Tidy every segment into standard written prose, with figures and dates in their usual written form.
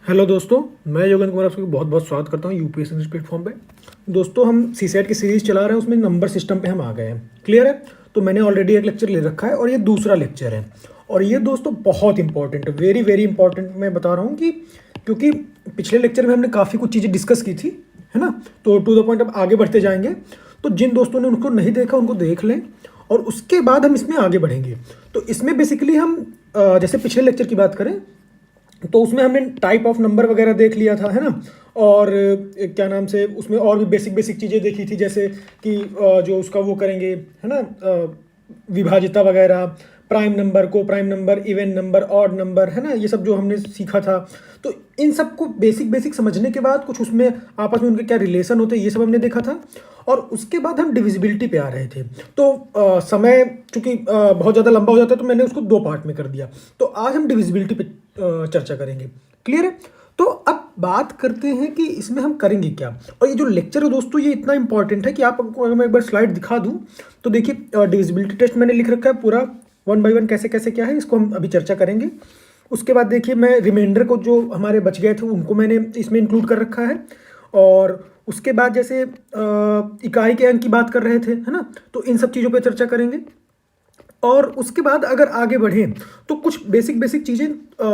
Hello दोस्तों, मैं योगेंद्र कुमार आपका बहुत बहुत स्वागत करता हूँ यूपीएससी इंग्लिश प्लेटफॉर्म पे। दोस्तों, हम सीसेट की सीरीज़ चला रहे हैं, उसमें नंबर सिस्टम पे हम आ गए हैं। क्लियर है? तो मैंने ऑलरेडी एक लेक्चर ले रखा है और ये दूसरा लेक्चर है। और ये दोस्तों बहुत इंपॉर्टेंट है, वेरी वेरी इंपॉर्टेंट। मैं बता रहा हूँ कि क्योंकि पिछले लेक्चर में हमने काफ़ी कुछ चीज़ें डिस्कस की थी, है ना। तो टू द पॉइंट अब आगे बढ़ते जाएंगे। तो जिन दोस्तों ने उनको नहीं देखा उनको देख लें और उसके बाद हम इसमें आगे बढ़ेंगे। तो इसमें बेसिकली हम जैसे पिछले लेक्चर की बात करें तो उसमें हमने टाइप ऑफ नंबर वगैरह देख लिया था, है ना। और क्या नाम से उसमें और भी बेसिक बेसिक चीज़ें देखी थी, जैसे कि जो उसका वो करेंगे, है ना, विभाजिता वगैरह, प्राइम नंबर को prime number, even number, odd number, है ना, ये सब जो हमने सीखा था। तो इन सब को बेसिक बेसिक समझने के बाद कुछ उसमें आपस में उनके क्या रिलेशन होते हैं ये सब हमने देखा था। और उसके बाद हम डिविजिबिलिटी पे आ रहे थे। तो समय चूंकि बहुत ज़्यादा लंबा हो जाता है तो मैंने उसको दो पार्ट में कर दिया। तो आज हम डिविजिबिलिटी पे चर्चा करेंगे। क्लियर है? तो अब बात करते हैं कि इसमें हम करेंगे क्या। और ये जो लेक्चर है दोस्तों, ये इतना इंपॉर्टेंट है कि आपको अगर मैं एक बार स्लाइड दिखा दूं तो देखिए, डिविजिबिलिटी टेस्ट मैंने लिख रखा है पूरा, वन बाय वन कैसे कैसे क्या है, इसको हम अभी चर्चा करेंगे। उसके बाद देखिए, मैं रिमाइंडर को जो हमारे बच गए थे उनको मैंने इसमें इंक्लूड कर रखा है। और उसके बाद जैसे इकाई के अंक की बात कर रहे थे, है ना, तो इन सब चीज़ों पे चर्चा करेंगे। और उसके बाद अगर आगे बढ़ें तो कुछ बेसिक बेसिक चीज़ें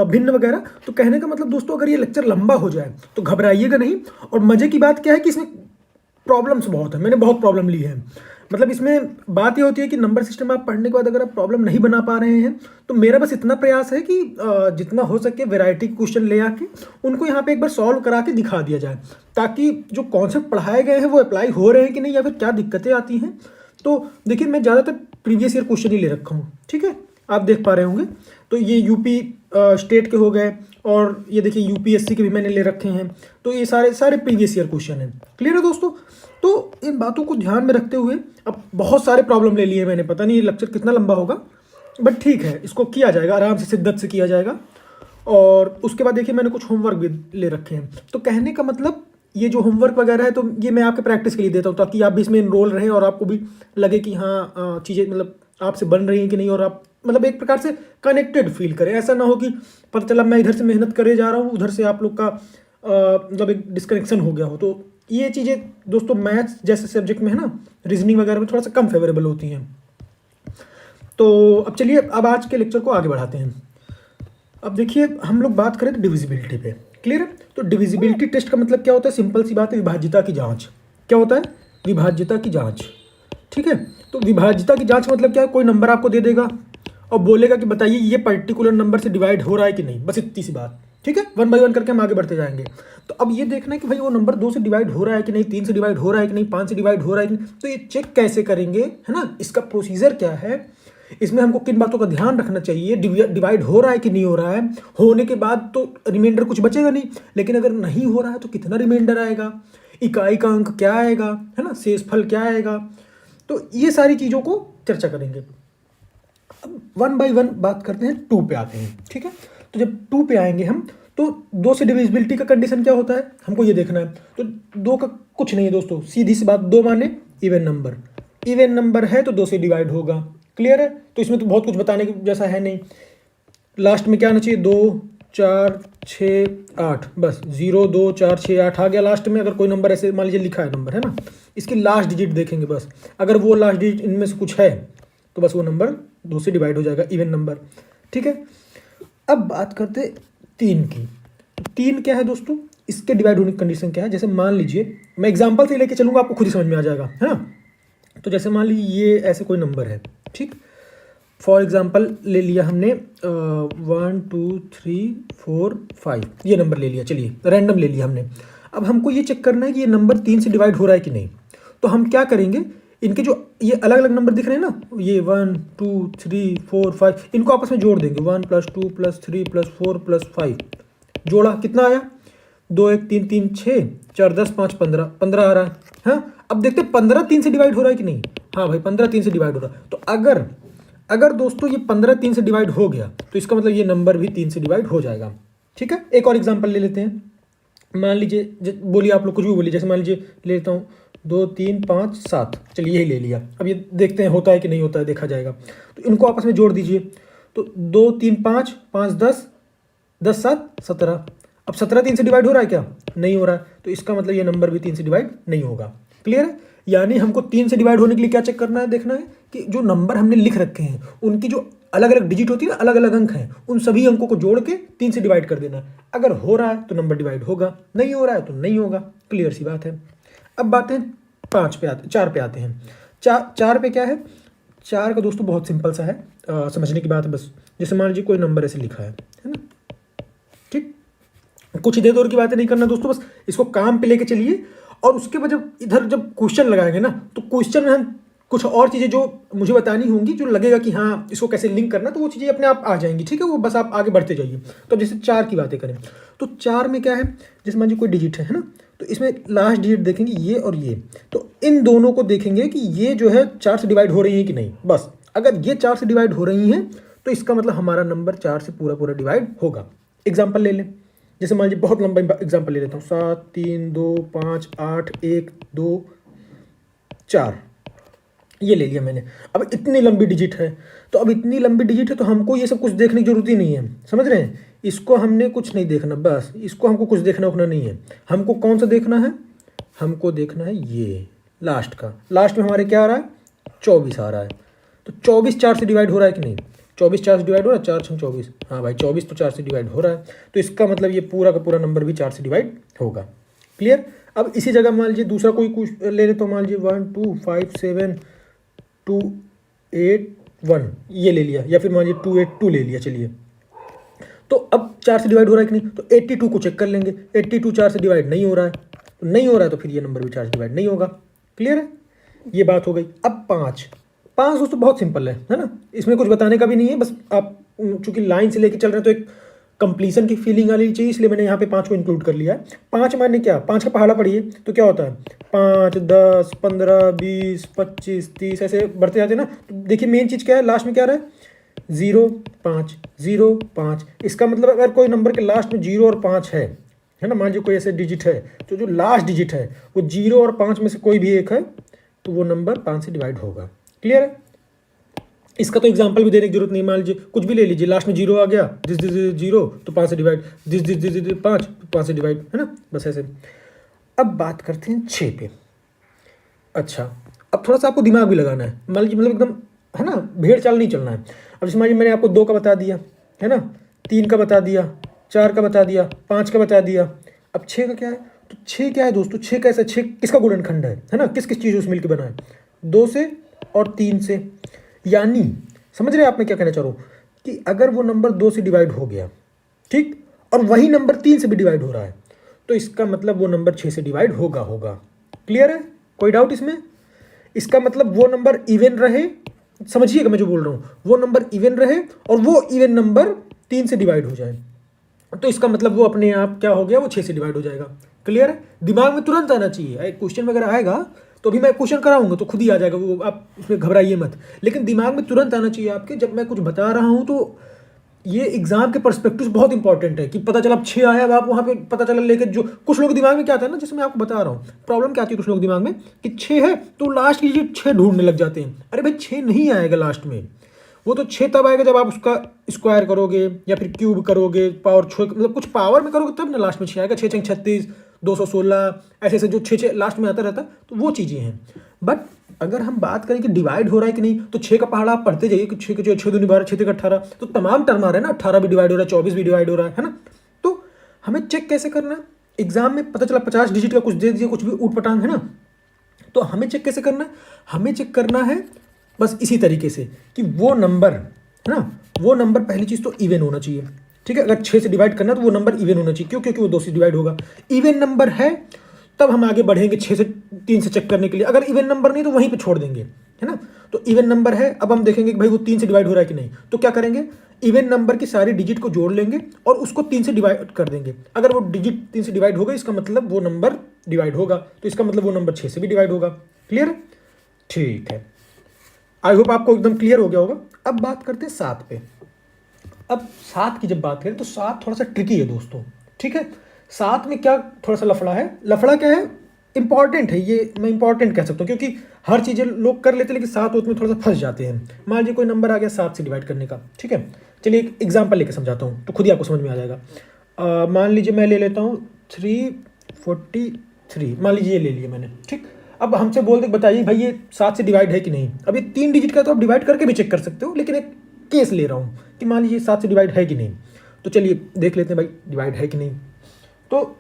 भिन्न वगैरह। तो कहने का मतलब दोस्तों, अगर ये लेक्चर लंबा हो जाए तो घबराइएगा नहीं। और मज़े की बात क्या है कि इसमें प्रॉब्लम्स बहुत है, मैंने बहुत प्रॉब्लम ली है। मतलब इसमें बात ये होती है कि नंबर सिस्टम आप पढ़ने के बाद अगर आप प्रॉब्लम नहीं बना पा रहे हैं तो मेरा बस इतना प्रयास है कि जितना हो सके वैरायटी के क्वेश्चन ले आके उनको यहाँ पे एक बार सॉल्व करा के दिखा दिया जाए, ताकि जो कॉन्सेप्ट पढ़ाए गए हैं वो अप्लाई हो रहे हैं कि नहीं, या फिर क्या दिक्कतें आती हैं। तो देखिए, मैं ज़्यादातर प्रीवियस ईयर क्वेश्चन ही ले रखा हूँ, ठीक है, आप देख पा रहे होंगे। तो ये यूपी स्टेट के हो गए, और ये देखिए यूपीएससी के भी मैंने ले रखे हैं। तो ये सारे सारे प्रीवियस ईयर क्वेश्चन हैं। क्लियर है दोस्तों? तो इन बातों को ध्यान में रखते हुए अब बहुत सारे प्रॉब्लम ले लिए मैंने, पता नहीं ये लेक्चर कितना लंबा होगा, बट ठीक है, इसको किया जाएगा आराम से, शिद्दत से किया जाएगा। और उसके बाद देखिए, मैंने कुछ होमवर्क भी ले रखे हैं। तो कहने का मतलब, ये जो होमवर्क वगैरह है तो ये मैं आपके प्रैक्टिस के लिए देता हूँ, ताकि आप भी इसमें इनरोल रहें और आपको भी लगे कि हाँ चीज़ें मतलब आपसे बन रही हैं कि नहीं, और आप मतलब एक प्रकार से कनेक्टेड फील करें। ऐसा ना हो कि पता चला मैं इधर से मेहनत करे जा रहा हूँ, उधर से आप लोग का मतलब एक डिस्कनेक्शन हो गया हो। तो ये चीज़ें दोस्तों मैथ्स जैसे सब्जेक्ट में, है ना, रीजनिंग वगैरह में थोड़ा सा कम फेवरेबल होती हैं। तो अब चलिए, अब आज के लेक्चर को आगे बढ़ाते हैं। अब देखिए, हम लोग बात करें तो डिविजिबिलिटी पे। क्लियर है? तो डिविजिबिलिटी टेस्ट का मतलब क्या होता है? सिंपल सी बात है, विभाज्यता की जांच। क्या होता है? विभाज्यता की जांच। ठीक है। तो विभाज्यता की जांच मतलब क्या है? कोई नंबर आपको दे देगा और बोलेगा कि बताइए ये पर्टिकुलर नंबर से डिवाइड हो रहा है कि नहीं, बस इतनी सी बात। ठीक है, वन बाय वन करके हम आगे बढ़ते जाएंगे। तो अब ये देखना है कि भाई वो नंबर 2 से डिवाइड हो रहा है कि नहीं, 3 से डिवाइड हो रहा है कि नहीं, 5 से डिवाइड हो रहा है कि नहीं। तो ये चेक कैसे करेंगे, है ना, इसका प्रोसीजर क्या है, इसमें हमको किन बातों का ध्यान रखना चाहिए, डिवाइड हो रहा है कि नहीं हो रहा है। होने के बाद तो रिमाइंडर कुछ बचेगा नहीं, लेकिन अगर नहीं हो रहा है तो कितना रिमाइंडर आएगा, इकाई का अंक क्या आएगा, है ना, शेषफल क्या आएगा। तो ये सारी चीज़ों को चर्चा करेंगे। अब वन बाय वन बात करते हैं, 2 पे आते हैं। ठीक है। तो जब 2 पे आएंगे हम, तो 2 से डिविजिबिलिटी का कंडीशन क्या होता है, हमको ये देखना है। तो 2 का कुछ नहीं है दोस्तों, सीधी सी बात, 2 माने इवन नंबर। इवन नंबर है तो 2 से डिवाइड होगा। क्लियर है? तो इसमें तो बहुत कुछ बताने की जैसा है नहीं। लास्ट में क्या आना चाहिए? 2 4 6 8, बस 0 2 4 6 8 आ गया लास्ट में। अगर कोई नंबर ऐसे मान लीजिए लिखा है नंबर, है ना, इसकी लास्ट डिजिट देखेंगे बस। अगर वो लास्ट डिजिट इनमें से कुछ है तो बस वो नंबर 2 से डिवाइड हो जाएगा, इवन नंबर। ठीक है। अब बात करते 3 की। 3 क्या है दोस्तों? इसके डिवाइड होने की कंडीशन क्या है? जैसे मान लीजिए, मैं एग्जांपल से लेके चलूंगा, आपको खुद ही समझ में आ जाएगा, है ना। तो जैसे मान लीजिए ये ऐसे कोई नंबर है, ठीक। फॉर एग्जांपल ले लिया हमने 1 2 3 4 5, ये नंबर ले लिया, चलिए रैंडम ले लिया हमने। अब हमको ये चेक करना है कि ये नंबर 3 से डिवाइड हो रहा है कि नहीं। तो हम क्या करेंगे, इनके जो ये अलग अलग नंबर दिख रहे हैं ना, ये 1 2 3 4 5, इनको आपस में जोड़ देंगे। 1 + 2 + 3 + 4 + 5, जोड़ा, कितना आया? 2 1 3 3 6 4 10 5 15, 15 आ रहा है। हाँ, अब देखते 15 3 से डिवाइड हो रहा है कि नहीं। हाँ भाई, 15 3 से डिवाइड हो रहा है। तो अगर दोस्तों ये 15 3 से डिवाइड हो गया तो इसका मतलब ये नंबर भी 3 से डिवाइड हो जाएगा। ठीक है। एक और एग्जांपल ले लेते हैं। मान लीजिए, बोलिए आप लोग कुछ भी बोलिए, जैसे मान लीजिए ले लेता हूँ 2 3 5 7, चलिए यही ले लिया। अब ये देखते हैं होता है कि नहीं होता है, देखा जाएगा। तो इनको आपस में जोड़ दीजिए। तो 2 3 5 5 10 10 7 17। अब 17 3 से डिवाइड हो रहा है क्या? नहीं हो रहा है, तो इसका मतलब ये नंबर भी 3 से डिवाइड नहीं होगा। क्लियर है? यानी हमको 3 से डिवाइड होने के लिए क्या चेक करना है, देखना है कि जो नंबर हमने लिख रखे हैं उनकी जो अलग अलग डिजिट होती है ना, अलग अलग अंक हैं, उन सभी अंकों को जोड़ के 3 से डिवाइड कर देना है। अगर हो रहा है तो नंबर डिवाइड होगा, नहीं हो रहा है तो नहीं होगा। क्लियर सी बात है। अब बातें 4 पे आते हैं। 4 पे क्या है? 4 का दोस्तों बहुत सिंपल सा है, समझने की बात है बस। जैसे मान लीजिए कोई नंबर ऐसे लिखा है ना, ठीक, कुछ इधर उधर की बातें नहीं करना दोस्तों, बस इसको काम पे लेके चलिए। और उसके बाद जब इधर जब क्वेश्चन लगाएंगे ना, तो क्वेश्चन में हम कुछ और चीज़ें जो मुझे बतानी होंगी, जो लगेगा कि हाँ इसको कैसे लिंक करना, तो वो चीज़ें अपने आप आ जाएंगी। ठीक है, वो बस आप आगे बढ़ते जाइए। तो जैसे 4 की बातें करें तो 4 में क्या है, जैसे मान लीजिए कोई डिजिट है ना, तो इसमें लास्ट डिजिट देखेंगे ये और ये, तो इन दोनों को देखेंगे कि ये जो है 4 से डिवाइड हो रही है कि नहीं। बस अगर ये 4 से डिवाइड हो रही हैं तो इसका मतलब हमारा नंबर 4 से पूरा पूरा डिवाइड होगा। एग्जाम्पल ले लें, जैसे मान लीजिए बहुत लंबा एग्जाम्पल ले लेता हूँ, 7 3 2 5 8 1 2 4, ये ले लिया मैंने। अब इतनी लंबी डिजिट है, तो अब इतनी लंबी डिजिट है तो हमको ये सब कुछ देखने की जरूरत ही नहीं है, समझ रहे हैं? इसको हमने कुछ नहीं देखना, बस इसको हमको कुछ देखना उखना नहीं है। हमको कौन सा देखना है? हमको देखना है ये लास्ट का। लास्ट में हमारे क्या आ रहा है? 24 आ रहा है। तो 24 4 से डिवाइड हो रहा है कि नहीं? 24 4 से डिवाइड हो रहा है, 4 6 24, हाँ भाई 24 तो 4 से डिवाइड हो रहा है। तो इसका मतलब ये पूरा का पूरा नंबर भी 4 से डिवाइड होगा। क्लियर? अब इसी जगह मान लीजिए दूसरा कोई कुछ ले लेते, तो मान लीजिए 1 2 5 7 2 8 1 ये ले लिया, या फिर मान लीजिए 2 8 2 ले लिया। चलिए, तो अब 4 से डिवाइड हो रहा है कि नहीं? तो 82 को चेक कर लेंगे। 82 4 से डिवाइड नहीं हो रहा है, तो नहीं हो रहा है तो फिर ये नंबर भी 4 से डिवाइड नहीं होगा। क्लियर है? ये बात हो गई। अब 5 दोस्तों बहुत सिंपल है ना, इसमें कुछ बताने का भी नहीं है। बस आप चूंकि लाइन से लेके चल रहे हैं तो एक कंप्लीसन की फीलिंग आनी चाहिए, इसलिए मैंने यहाँ पे 5 को इंक्लूड कर लिया है। 5 माने क्या? 5 का पहाड़ा पढ़िए तो क्या होता है, 5 10 15 20 25 30 ऐसे बढ़ते जाते हैं ना। तो देखिए मेन चीज़ क्या है, लास्ट में क्या रहा है? 0 5 0 5। इसका मतलब अगर कोई नंबर के लास्ट में 0 और 5 है ना, मान लीजिए कोई ऐसे डिजिट है तो जो लास्ट डिजिट है वो 0 और 5 में से कोई भी एक है, तो वो नंबर 5 से डिवाइड होगा। क्लियर है? इसका तो एग्जांपल भी देने की जरूरत नहीं, मान लीजिए कुछ भी ले लीजिए, लास्ट में 0 आ गया, दिस 0 तो 5 से डिवाइड, दिस 5 तो 5 से डिवाइड, है ना, बस ऐसे। अब बात करते हैं 6 पे। अच्छा, अब थोड़ा सा आपको दिमाग भी लगाना है, मान लीजिए मतलब एकदम है ना, भेड़ चाल नहीं चलना है। अब जैसे मान लीजिए मैंने आपको 2 का बता दिया है ना, 3 का बता दिया, 4 का बता दिया, 5 का बता दिया। अब 6 का क्या है? तो 6 क्या है दोस्तों? 6 कैसा? 6 किसका गुणनखंड है ना, किस किस चीज़ से मिलकर बना है? 2 से और 3 से। यानी समझ रहे हैं आप मैं क्या कहना चाह रहा हूँ, कि अगर वो नंबर 2 से डिवाइड हो गया, ठीक, और वही नंबर 3 से भी डिवाइड हो रहा है, तो इसका मतलब वो नंबर 6 से डिवाइड होगा। क्लियर है? कोई डाउट इसमें? इसका मतलब वो नंबर इवन रहे, समझिएगा मैं जो बोल रहा हूँ, वो नंबर इवन रहे और वो इवन नंबर 3 से डिवाइड हो जाए, तो इसका मतलब वो अपने आप क्या हो गया, वो 6 से डिवाइड हो जाएगा। क्लियर है? दिमाग में तुरंत आना चाहिए। क्वेश्चन वगैरह आएगा तो अभी मैं क्वेश्चन कराऊंगा तो खुद ही आ जाएगा वो, आप उसमें घबराइए मत, लेकिन दिमाग में तुरंत आना चाहिए आपके जब मैं कुछ बता रहा हूँ। तो ये एग्जाम के पर्सपेक्टिव से बहुत इंपॉर्टेंट है कि पता चला अब 6 आया, अब आप वहाँ पे पता चला लेके, जो कुछ लोग दिमाग में क्या आता है ना, जैसे मैं आपको बता रहा हूँ प्रॉब्लम क्या आती है कुछ लोग दिमाग में कि 6 है तो लास्ट की 6 ढूंढने लग जाते हैं। अरे भाई 6 नहीं आएगा लास्ट में, वो तो 6 तब आएगा जब आप उसका स्क्वायर करोगे या फिर क्यूब करोगे, पावर 6 मतलब कुछ पावर में करोगे तब ना लास्ट में 6 आएगा। 6 6 36 216 ऐसे ऐसे जो 6 लास्ट में आता रहता है, तो वो चीज़ें हैं। बट अगर हम बात करें कि डिवाइड हो रहा है कि नहीं, तो 6 का पहाड़ा आप पढ़ते जाइए कि 6 के 6 दूनी 12, 6 के 18, तो तमाम टर्म आ रहे हैं ना, 18 भी डिवाइड हो रहा है, 24 भी डिवाइड हो रहा है ना। तो हमें चेक कैसे करना है? एग्जाम में पता चला 50 डिजिट का कुछ दे दिया, कुछ भी ऊट पटांग है ना, तो हमें चेक कैसे करना है? हमें चेक करना है बस इसी तरीके से कि वो नंबर है ना, वो नंबर पहली चीज़ तो इवन होना चाहिए। ठीक है, अगर 6 से डिवाइड करना तो वो नंबर इवन होना चाहिए। क्यों? क्योंकि वो 2 से डिवाइड होगा। इवन नंबर है तब हम आगे बढ़ेंगे 6 से 3 से चेक करने के लिए। अगर इवन नंबर नहीं तो वहीं पे छोड़ देंगे, है ना। तो इवन नंबर है, अब हम देखेंगे कि भाई वो 3 से डिवाइड हो रहा है कि नहीं, तो क्या करेंगे, इवन नंबर की सारी डिजिट को जोड़ लेंगे और उसको 3 से डिवाइड कर देंगे। अगर वो डिजिट 3 से डिवाइड हो गई, इसका मतलब वो नंबर डिवाइड होगा, तो इसका मतलब वो नंबर 6 से भी डिवाइड होगा। क्लियर? ठीक है, आई होप आपको एकदम क्लियर हो गया होगा। अब बात करते हैं 7 पे। अब 7 की जब बात करें तो 7 थोड़ा सा ट्रिकी है दोस्तों। ठीक है, 7 में क्या थोड़ा सा लफड़ा है। लफड़ा क्या है? इंपॉर्टेंट है, ये मैं इंपॉर्टेंट कह सकता हूँ क्योंकि हर चीज़ें लोग कर लेते हैं लेकिन 7 में थोड़ा सा फंस जाते हैं। मान लीजिए कोई नंबर आ गया 7 से डिवाइड करने का, ठीक है, चलिए एक एग्जाम्पल लेकर समझाता हूँ तो खुद ही आपको समझ में आ जाएगा। मान लीजिए मैं ले लेता हूँ 343, मान लीजिए ये ले लिया मैंने, ठीक। अब हमसे बोल दे बताइए भाई ये 7 से डिवाइड है कि नहीं। अब ये 3 डिजिट का तो आप डिवाइड करके भी चेक कर सकते हो, लेकिन एक केस ले रहा हूँ कि मान लीजिए 7 से डिवाइड है कि नहीं। तो चलिए देख लेते हैं भाई डिवाइड है कि नहीं। तो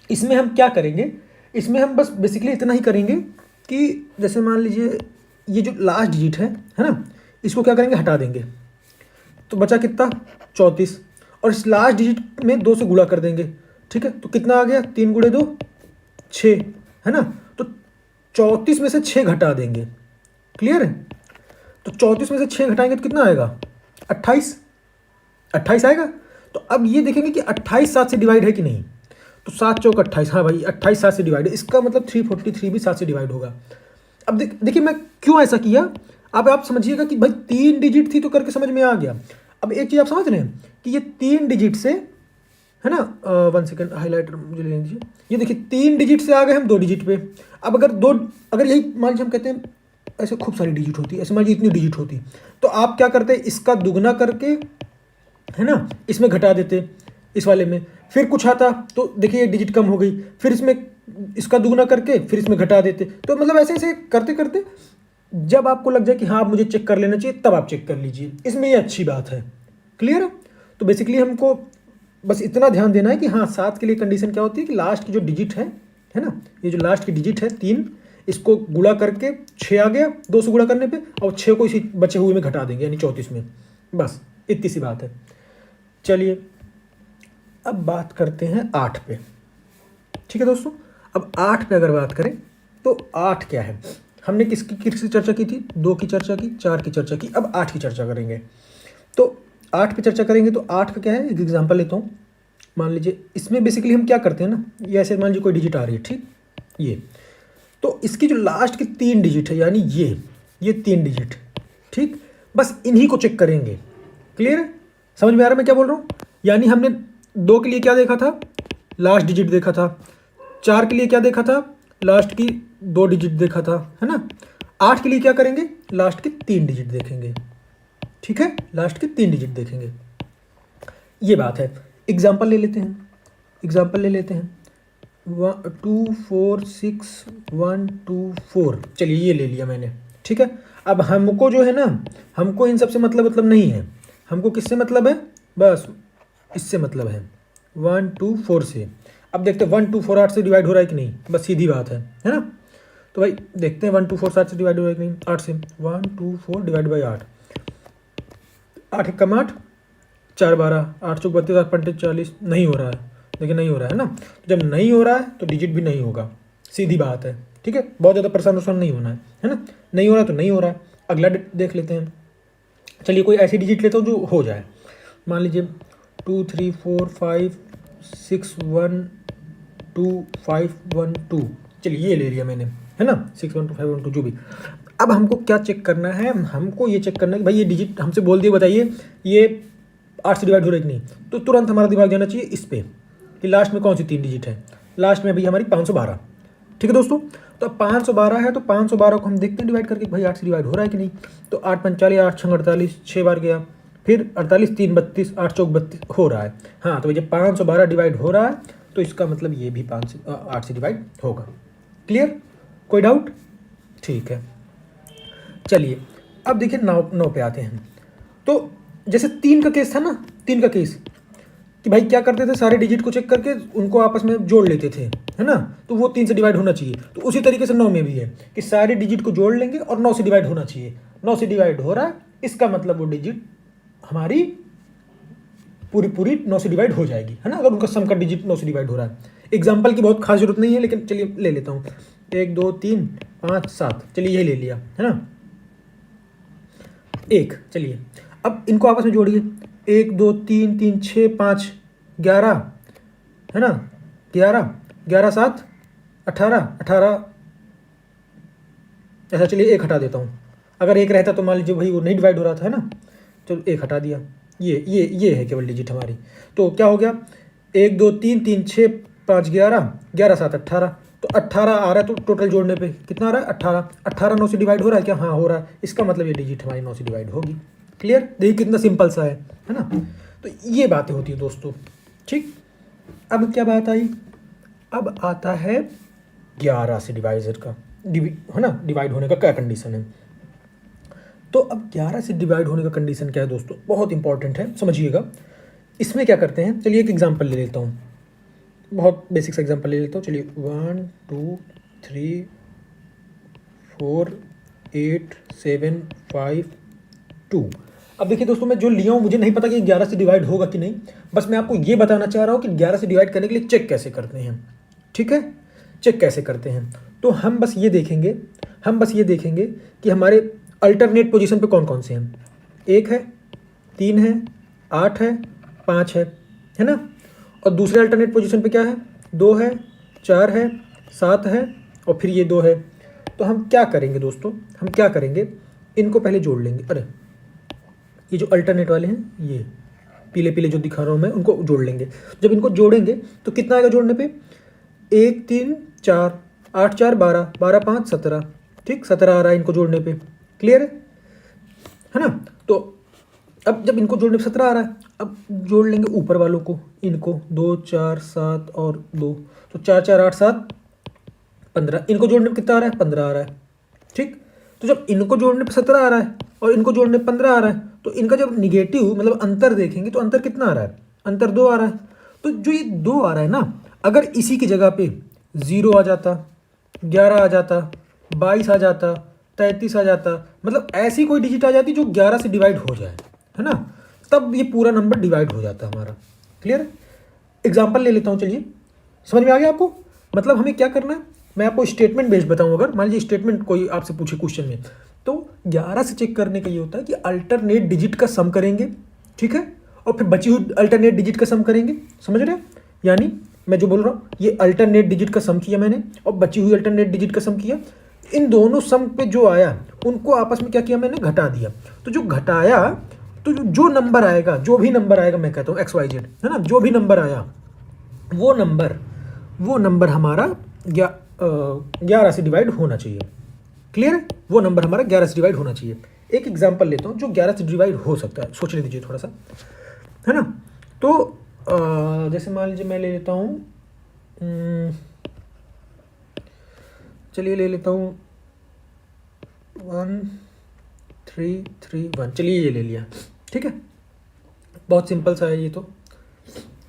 इसमें हम क्या करेंगे, इसमें हम बस बेसिकली इतना ही करेंगे कि जैसे मान लीजिए ये जो लास्ट डिजिट है ना, इसको क्या करेंगे, हटा देंगे। तो बचा कितना, 34, और इस लास्ट डिजिट में 2 से गुणा कर देंगे, ठीक है। तो कितना आ गया, 3 गुणे 2 6, है ना। तो 34 में से 6 घटा देंगे, क्लियर है। तो 34 में से 6 घटाएंगे तो कितना आएगा, 28 आएगा। तो अब ये देखेंगे कि 28 7 से डिवाइड है कि नहीं। तो 7 चौक 28, हाँ भाई 28 7 से डिवाइड है, इसका मतलब 343 भी 7 से डिवाइड होगा। अब देखिए मैं क्यों ऐसा किया, अब आप समझिएगा कि भाई 3 डिजिट थी तो करके समझ में आ गया। अब एक चीज़ आप समझ रहे हैं कि ये 3 डिजिट से, है ना, 1 सेकेंड हाईलाइटर मुझे ले लीजिए। ये देखिए 3 डिजिट से आ गए हम 2 डिजिट पे। अब अगर यही मान लीजिए हम कहते हैं ऐसे खूब सारी डिजिट होती है, ऐसे मान लीजिए इतनी डिजिट होती, तो आप क्या करते हैं, इसका दुगना करके, है ना, इसमें घटा देते इस वाले में। फिर कुछ आता तो देखिए डिजिट कम हो गई, फिर इसमें इसका दुगना करके फिर इसमें घटा देते। तो मतलब ऐसे ऐसे करते करते जब आपको लग जाए कि हाँ मुझे चेक कर लेना चाहिए, तब आप चेक कर लीजिए। इसमें ये अच्छी बात है, क्लियर है। तो बेसिकली हमको बस इतना ध्यान देना है कि हाँ 7 के लिए कंडीशन क्या होती है कि लास्ट की जो डिजिट है ना, ये जो लास्ट की डिजिट है 3, इसको गुणा करके 6 आ गया 2 से गुणा करने पे, और 6 को इसी बचे हुए में घटा देंगे यानी 34 में। बस इतनी सी बात है। चलिए अब बात करते हैं 8 पे, ठीक है दोस्तों। अब 8 पे अगर बात करें तो 8 क्या है, हमने किसकी चर्चा की थी, 2 की चर्चा की, 4 की चर्चा की, अब 8 की चर्चा करेंगे। तो 8 पे चर्चा करेंगे तो 8 का क्या है, एक एग्जांपल लेता हूँ। मान लीजिए इसमें बेसिकली हम क्या करते हैं ना, ये ऐसे मान लीजिए कोई डिजिट आ रही है, ठीक, ये तो इसकी जो लास्ट की 3 डिजिट है यानी ये 3 डिजिट, ठीक, बस इन्हीं को चेक करेंगे। क्लियर है, समझ में आ रहा है मैं क्या बोल रहा हूँ। यानी हमने 2 के लिए क्या देखा था, लास्ट डिजिट देखा था। 4 के लिए क्या देखा था, लास्ट की 2 डिजिट देखा था, है ना। 8 के लिए क्या करेंगे, लास्ट की 3 डिजिट देखेंगे, ठीक है, लास्ट की 3 डिजिट देखेंगे। ये बात है। एग्जाम्पल ले लेते हैं, 2 4 6 1 2 4, चलिए ये ले लिया मैंने, ठीक है। अब हमको जो है ना, हमको इन सब से मतलब नहीं है, हमको किससे मतलब है, बस इससे मतलब है 1 2 4 से। अब देखते हैं 1 2 4 8 से डिवाइड हो रहा है कि नहीं, बस सीधी बात है ना। तो भाई देखते हैं 1 2 4 7 से डिवाइड हो रहा है कि नहीं, 8 से 1 2 4 डिवाइड बाई 8, 8 एक कम 8, 4 12, 8 चौक 32, 8 पंटे 40, नहीं हो रहा है, लेकिन नहीं हो रहा है ना। जब नहीं हो रहा है तो डिजिट भी नहीं होगा, सीधी बात है, ठीक है। बहुत ज़्यादा परेशान नहीं होना है ना। नहीं हो रहा तो नहीं हो रहा है। अगला देख लेते हैं, चलिए कोई ऐसी डिजिट लेता हूँ जो हो जाए। मान लीजिए 2 3 4 5 6 1 2 5 1 2, चलिए ये ले लिया मैंने, है ना, 6 1 2 5 1 2 जो भी। अब हमको क्या चेक करना है, हमको ये चेक करना है कि भाई ये डिजिट हमसे बोल दिए बताइए ये 8 से डिवाइड हो रहा है कि नहीं। तो तुरंत हमारा दिमाग जाना चाहिए इस पे कि लास्ट में कौन सी 3 डिजिट है। लास्ट में अभी हमारी 512, ठीक है दोस्तों। तो अब 512 है तो 512 को हम देखते हैं डिवाइड करके भाई 8 से डिवाइड हो रहा है कि नहीं। तो 8 45, 8 6 48, 6 बार गया, फिर 48 3 32, 8 चौक 32 हो रहा है। हाँ तो जब 512 डिवाइड हो रहा है तो इसका मतलब ये भी 8 से डिवाइड होगा। क्लियर, कोई डाउट, ठीक है। चलिए अब देखिए 9 पे आते हैं। तो जैसे 3 का केस था ना, 3 का केस कि भाई क्या करते थे, सारे डिजिट को चेक करके उनको आपस में जोड़ लेते थे, है ना। तो वो 3 से डिवाइड होना चाहिए। तो उसी तरीके से 9 में भी है कि सारे डिजिट को जोड़ लेंगे और 9 से डिवाइड होना चाहिए। 9 से डिवाइड हो रहा है, इसका मतलब वो डिजिट हमारी पूरी 9 से डिवाइड हो जाएगी, है ना, अगर उनका सम का डिजिट 9 से डिवाइड हो रहा है। एग्जाम्पल की बहुत खास जरूरत नहीं है, लेकिन चलिए ले लेता हूँ। 1 2 3 5 7, चलिए यही ले लिया, है ना, 1। चलिए अब इनको आपस में जोड़िए, 1 2 3 3 6 5 11, है ना, 11 11 7 18 18, ऐसा। चलिए 1 हटा देता हूँ, अगर 1 रहता तो मान लीजिए वही वो नहीं डिवाइड हो रहा था, है ना। चलो 1 हटा दिया, ये है केवल डिजिट हमारी। तो क्या हो गया, 1 2 3 3 6 5 11 11 7 18, तो 18 आ रहा है। तो टोटल जोड़ने पे कितना आ रहा है, 18 18 9 से डिवाइड हो रहा है क्या, हाँ हो रहा है। इसका मतलब ये डिजिट हमारी 9 से डिवाइड होगी। क्लियर, देखिए कितना सिंपल सा है ना। तो ये बातें होती है दोस्तों, ठीक, अब क्या बात आई, अब आता है 11 से डिवाइजर का है ना, डिवाइड होने का क्या कंडीशन है। तो अब 11 से डिवाइड होने का कंडीशन क्या है दोस्तों, बहुत इंपॉर्टेंट है, समझिएगा। इसमें क्या करते हैं, चलिए एक एग्जांपल ले लेता हूँ, बहुत बेसिक सा एग्जांपल ले लेता हूँ। चलिए 1 2 3 4 8 7 5 2। अब देखिए दोस्तों, मैं जो लिया हूँ मुझे नहीं पता कि 11 से डिवाइड होगा कि नहीं, बस मैं आपको ये बताना चाह रहा हूँ कि 11 से डिवाइड करने के लिए चेक कैसे करते हैं। ठीक है, चेक कैसे करते हैं, तो हम बस ये देखेंगे कि हमारे अल्टरनेट पोजीशन पे कौन कौन से हैं। 1 है, 3 है, 8 है, 5 है ना। और दूसरे अल्टरनेट पोजीशन पे क्या है, 2 है, 4 है, 7 है और फिर ये 2 है। तो हम क्या करेंगे दोस्तों, हम क्या करेंगे, इनको पहले जोड़ लेंगे। अरे ये जो अल्टरनेट वाले हैं, ये पीले पीले जो दिखा रहा हूँ मैं, उनको जोड़ लेंगे। जब इनको जोड़ेंगे तो कितना आएगा जोड़ने पे, 1 3 4 8 4 12 12 5 17। ठीक, 17 आ रहा है इनको जोड़ने पे, क्लियर है ना। तो अब जब इनको जोड़ने पे 17 आ रहा है, अब जोड़ लेंगे ऊपर वालों को, इनको 2 4 7 और 2, तो 4 4 8 7 15। इनको जोड़ने पे कितना आ रहा है, 15 आ रहा है। ठीक, तो जब इनको जोड़ने पे 17 आ रहा है और इनको जोड़ने पे 15 आ रहा है, तो इनका जब निगेटिव मतलब अंतर देखेंगे तो अंतर कितना आ रहा है, अंतर 2 आ रहा है। तो जो ये 2 आ रहा है ना, अगर इसी की जगह पे 0 आ जाता, 11 आ जाता, 22 आ जाता, 33 आ जाता, मतलब ऐसी कोई डिजिट आ जाती जो 11 से डिवाइड हो जाए, है ना, तब ये पूरा नंबर डिवाइड हो जाता हमारा। क्लियर, एग्जाम्पल ले लेता हूँ, चलिए समझ में आ गया आपको। मतलब हमें क्या करना है, मैं आपको स्टेटमेंट बेस्ड बताऊँ। अगर मान लीजिए स्टेटमेंट कोई आपसे पूछे क्वेश्चन में, तो 11 से चेक करने का ये होता है कि अल्टरनेट डिजिट का सम करेंगे, ठीक है, और फिर बची हुई अल्टरनेट डिजिट का सम करेंगे। समझ रहे हैं, यानी मैं जो बोल रहा हूँ, ये अल्टरनेट डिजिट का सम किया मैंने और बची हुई अल्टरनेट डिजिट का सम किया। इन दोनों सम पे जो आया उनको आपस में क्या किया मैंने, घटा दिया। तो जो घटाया, तो जो नंबर आएगा, जो भी नंबर आएगा, मैं कहता हूँ XYZ, है ना, जो भी नंबर आया वो नंबर हमारा 11 से डिवाइड होना चाहिए। क्लियर है, वो नंबर हमारा 11 से डिवाइड होना चाहिए। एक एग्जांपल लेता हूँ जो 11 से डिवाइड हो सकता है, सोचने दीजिए थोड़ा सा, है ना। तो जैसे मान लीजिए मैं ले लेता हूँ, चलिए ले लेता हूँ 1 3 3 1। चलिए ये ले लिया, ठीक है, बहुत सिंपल सा है ये तो।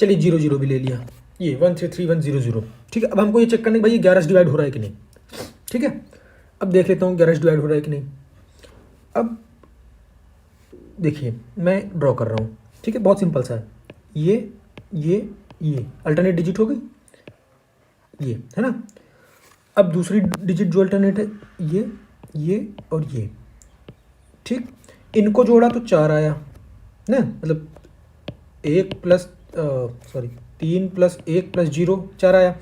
चलिए 0 0 भी ले लिया, ये 1 3 3 1 0 0। ठीक है, अब हमको ये चेक करना है भाई ये 11 से डिवाइड हो रहा है कि नहीं। ठीक है, अब देख लेता हूँ 11 से डिवाइड हो रहा है कि नहीं। अब देखिए मैं ड्रॉ कर रहा हूँ, ठीक है, बहुत सिंपल सा है। ये अल्टरनेट डिजिट हो गई, ये है ना। अब दूसरी डिजिट जो अल्टरनेट है, ये और ये, ठीक, इनको जोड़ा तो 4 आया ना, मतलब 1 प्लस 3 प्लस 1 प्लस 0 4 आया।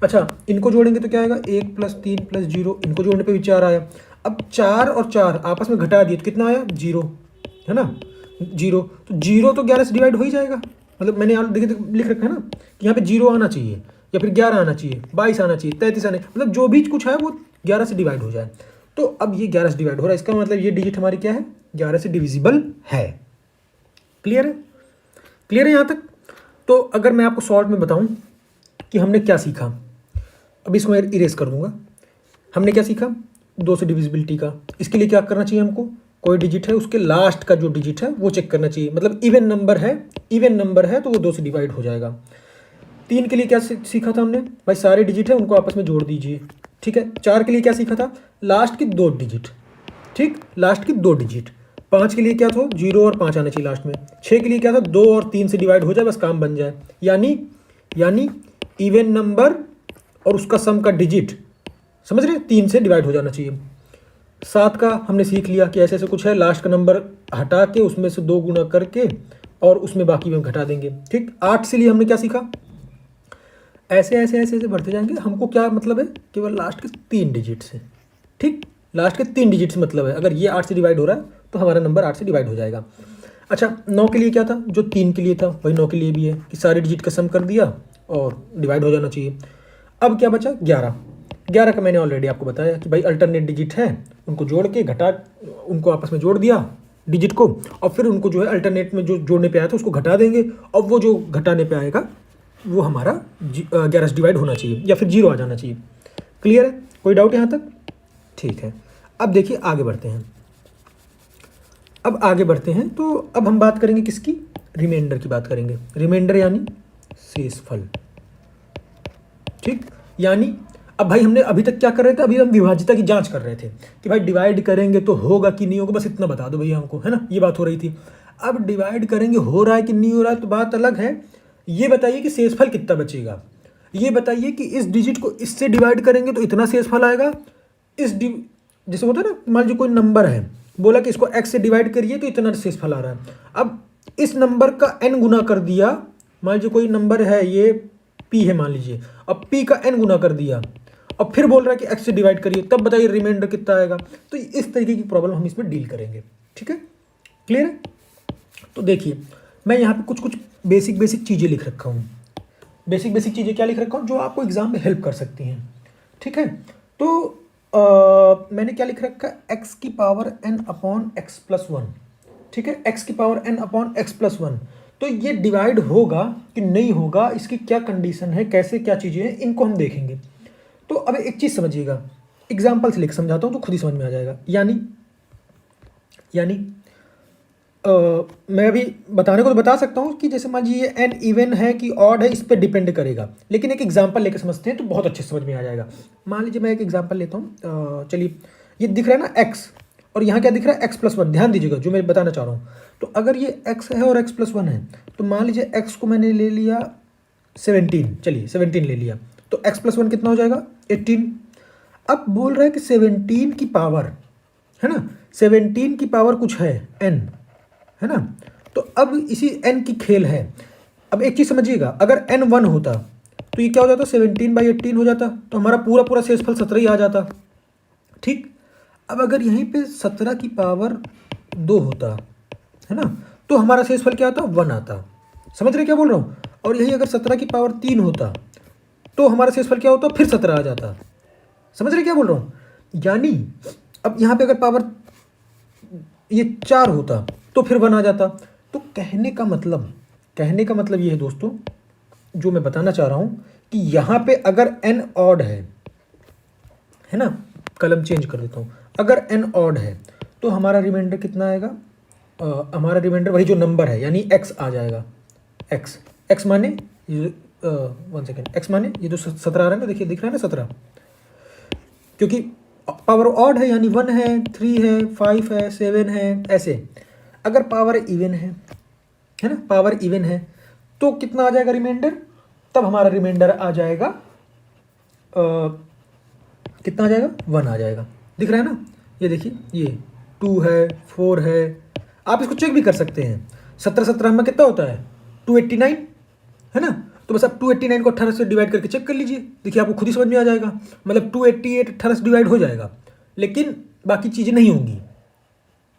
अच्छा, इनको जोड़ेंगे तो क्या आएगा, 1 प्लस 3 प्लस 0, इनको जोड़ने पे भी 4 आया। अब 4 और 4 आपस में घटा दिए तो कितना आया, 0, है ना, 0। तो 0 तो 11 से डिवाइड हो ही जाएगा, मतलब मैंने यहाँ देखिए लिख रखा है ना कि यहाँ पे 0 आना चाहिए या फिर 11 आना चाहिए, 22 आना चाहिए, 33 आना चाहिए, मतलब जो भी कुछ है वो 11 से डिवाइड हो जाए। तो अब ये 11 से डिवाइड हो रहा है, इसका मतलब ये डिजिट हमारी क्या है, 11 से डिविजिबल है। क्लियर है, क्लियर है यहाँ तक। तो अगर मैं आपको शॉर्ट में बताऊं कि हमने क्या सीखा, अब इसको मैं इरेज कर दूंगा। हमने क्या सीखा, 2 से डिविजिबिलिटी का। इसके लिए क्या करना चाहिए हमको, कोई डिजिट है उसके लास्ट का जो डिजिट है वो चेक करना चाहिए, मतलब इवन नंबर है तो वो 2 से डिवाइड हो जाएगा। 3 के लिए क्या सीखा था हमने, भाई सारे डिजिट है उनको आपस में जोड़ दीजिए, ठीक है। 4 के लिए क्या सीखा था, लास्ट की 2 डिजिट, ठीक, लास्ट की 2 डिजिट। 5 के लिए क्या था, 0 और 5 आना चाहिए लास्ट में। 6 के लिए क्या था, 2 और 3 से डिवाइड हो जाए बस काम बन जाए, यानी इवन नंबर और उसका सम का डिजिट, समझ रहे, 3 से डिवाइड हो जाना चाहिए। 7 का हमने सीख लिया कि ऐसे ऐसे कुछ है, लास्ट का नंबर हटा के उसमें से 2 गुना करके और उसमें बाकी में घटा देंगे, ठीक। 8 से लिए हमने क्या सीखा, ऐसे ऐसे ऐसे ऐसे बढ़ते जाएंगे। हमको क्या मतलब है, केवल लास्ट के 3 डिजिट से, ठीक, लास्ट के 3 डिजिट से मतलब है। अगर ये 8 से डिवाइड हो रहा है तो हमारा नंबर 8 से डिवाइड हो जाएगा। अच्छा, 9 के लिए क्या था, जो 3 के लिए था वही 9 के लिए भी है कि सारे डिजिट का सम कर दिया और डिवाइड हो जाना चाहिए। अब क्या बचा, 11 का मैंने ऑलरेडी आपको बताया कि भाई अल्टरनेट डिजिट है, उनको जोड़ के घटा, उनको आपस में जोड़ दिया डिजिट को, और फिर उनको जो है अल्टरनेट में जो जोड़ने पे आया था उसको घटा देंगे, और वो जो घटाने पे आएगा वो हमारा 11 से डिवाइड होना चाहिए या फिर 0 आ जाना चाहिए। क्लियर है? कोई डाउट यहाँ तक? ठीक है। अब देखिए आगे बढ़ते हैं। अब आगे बढ़ते हैं तो अब हम बात करेंगे किसकी? रिमाइंडर की बात करेंगे। रिमाइंडर यानी शेषफल। ठीक, यानी अब भाई हमने अभी तक क्या कर रहे थे? अभी हम विभाज्यता की जांच कर रहे थे कि भाई डिवाइड करेंगे तो होगा कि नहीं होगा, बस इतना बता दो भैया हमको, है ना, ये बात हो रही थी। अब डिवाइड करेंगे हो रहा है कि नहीं हो रहा है तो बात अलग है। ये बताइए कि शेषफल कितना बचेगा। ये बताइए कि इस डिजिट को इससे डिवाइड करेंगे तो इतना शेषफल आएगा। जैसे होता है ना, मान लीजिए कोई नंबर है, बोला कि इसको x से डिवाइड करिए तो इतना शेषफल आ रहा है। अब इस नंबर का n गुना कर दिया, मान लीजिए कोई नंबर है ये p है मान लीजिए, अब p का n गुना कर दिया, और फिर बोल रहा है कि x से डिवाइड करिए, तब बताइए रिमाइंडर कितना आएगा। तो इस तरीके की प्रॉब्लम हम इसमें डील करेंगे। ठीक है, क्लियर है? तो देखिए मैं यहाँ पे कुछ कुछ बेसिक चीज़ें लिख रखा हूँ। बेसिक चीज़ें क्या लिख रखा हूँ जो आपको एग्जाम में हेल्प कर सकती हैं। ठीक है, तो मैंने क्या लिख रखा है? एक्स की power n upon x plus one. ठीक है, एक्स की power n upon x plus one. तो ये डिवाइड होगा कि नहीं होगा, इसकी क्या कंडीशन है, कैसे क्या चीज़ें हैं, इनको हम देखेंगे। तो अब एक चीज़ समझिएगा, एग्जाम्पल से लेकर समझाता हूँ तो खुद ही समझ में आ जाएगा। यानी मैं अभी बताने को तो बता सकता हूँ कि जैसे मान लीजिए ये n इवन है कि ऑड है, इस पर डिपेंड करेगा, लेकिन एक एग्जांपल लेकर समझते हैं तो बहुत अच्छे से समझ में आ जाएगा। मान लीजिए मैं एक एग्जांपल लेता हूँ। चलिए, ये दिख रहा है ना x, और यहाँ क्या दिख रहा है? x plus one. ध्यान दीजिएगा जो मैं बताना चाह रहा हूँ। तो अगर ये x है और x प्लस वन है, तो मान लीजिए x को मैंने ले लिया 17, चलिए 17 ले लिया, तो x प्लस वन कितना हो जाएगा? 18। अब बोल रहा है कि 17 की पावर, है ना, 17 की पावर कुछ है n, है ना। तो अब इसी n की खेल है। अब एक चीज़ समझिएगा, अगर n 1 होता तो ये क्या हो जाता? 17/18 हो जाता, तो हमारा पूरा पूरा शेषफल 17 ही आ जाता। ठीक, अब अगर यहीं पे 17 की पावर 2 होता, है ना, तो हमारा शेषफल क्या आता? 1 आता। समझ रहे क्या बोल रहा हूँ? और यही अगर 17 की पावर 3 होता तो हमारा शेषफल क्या होता? फिर 17 आ जाता। समझ रहे क्या बोल रहा हूँ? यानी अब यहाँ पे अगर पावर ये 4 होता तो फिर 1 आ जाता। तो कहने का मतलब ये है दोस्तों, जो मैं बताना चाह रहा हूँ कि यहाँ पे अगर n ऑड है ना, कलम चेंज कर देता हूँ, अगर n ऑड है तो हमारा रिमाइंडर कितना आएगा? हमारा रिमाइंडर वही जो नंबर है यानी x आ जाएगा। x माने वन सेकेंड, x माने ये जो 17 आ रहा है ना, देखिए दिख रहा है ना 17, क्योंकि पावर ऑड है यानी 1 है, 3 है, 5 है, 7 है, ऐसे। अगर पावर इवन है ना, पावर इवन है तो कितना आ जाएगा रिमाइंडर? तब हमारा रिमाइंडर आ जाएगा कितना आ जाएगा? 1 आ जाएगा। दिख रहा है ना, ये देखिए, ये 2 है, 4 है, आप इसको चेक भी कर सकते हैं। 17 में कितना होता है? 289, है ना। तो बस आप 289 को 18 से डिवाइड करके चेक कर लीजिए, देखिए आपको खुद ही समझ में आ जाएगा। मतलब 288 18 से डिवाइड हो जाएगा, लेकिन बाकी चीज़ें नहीं होंगी।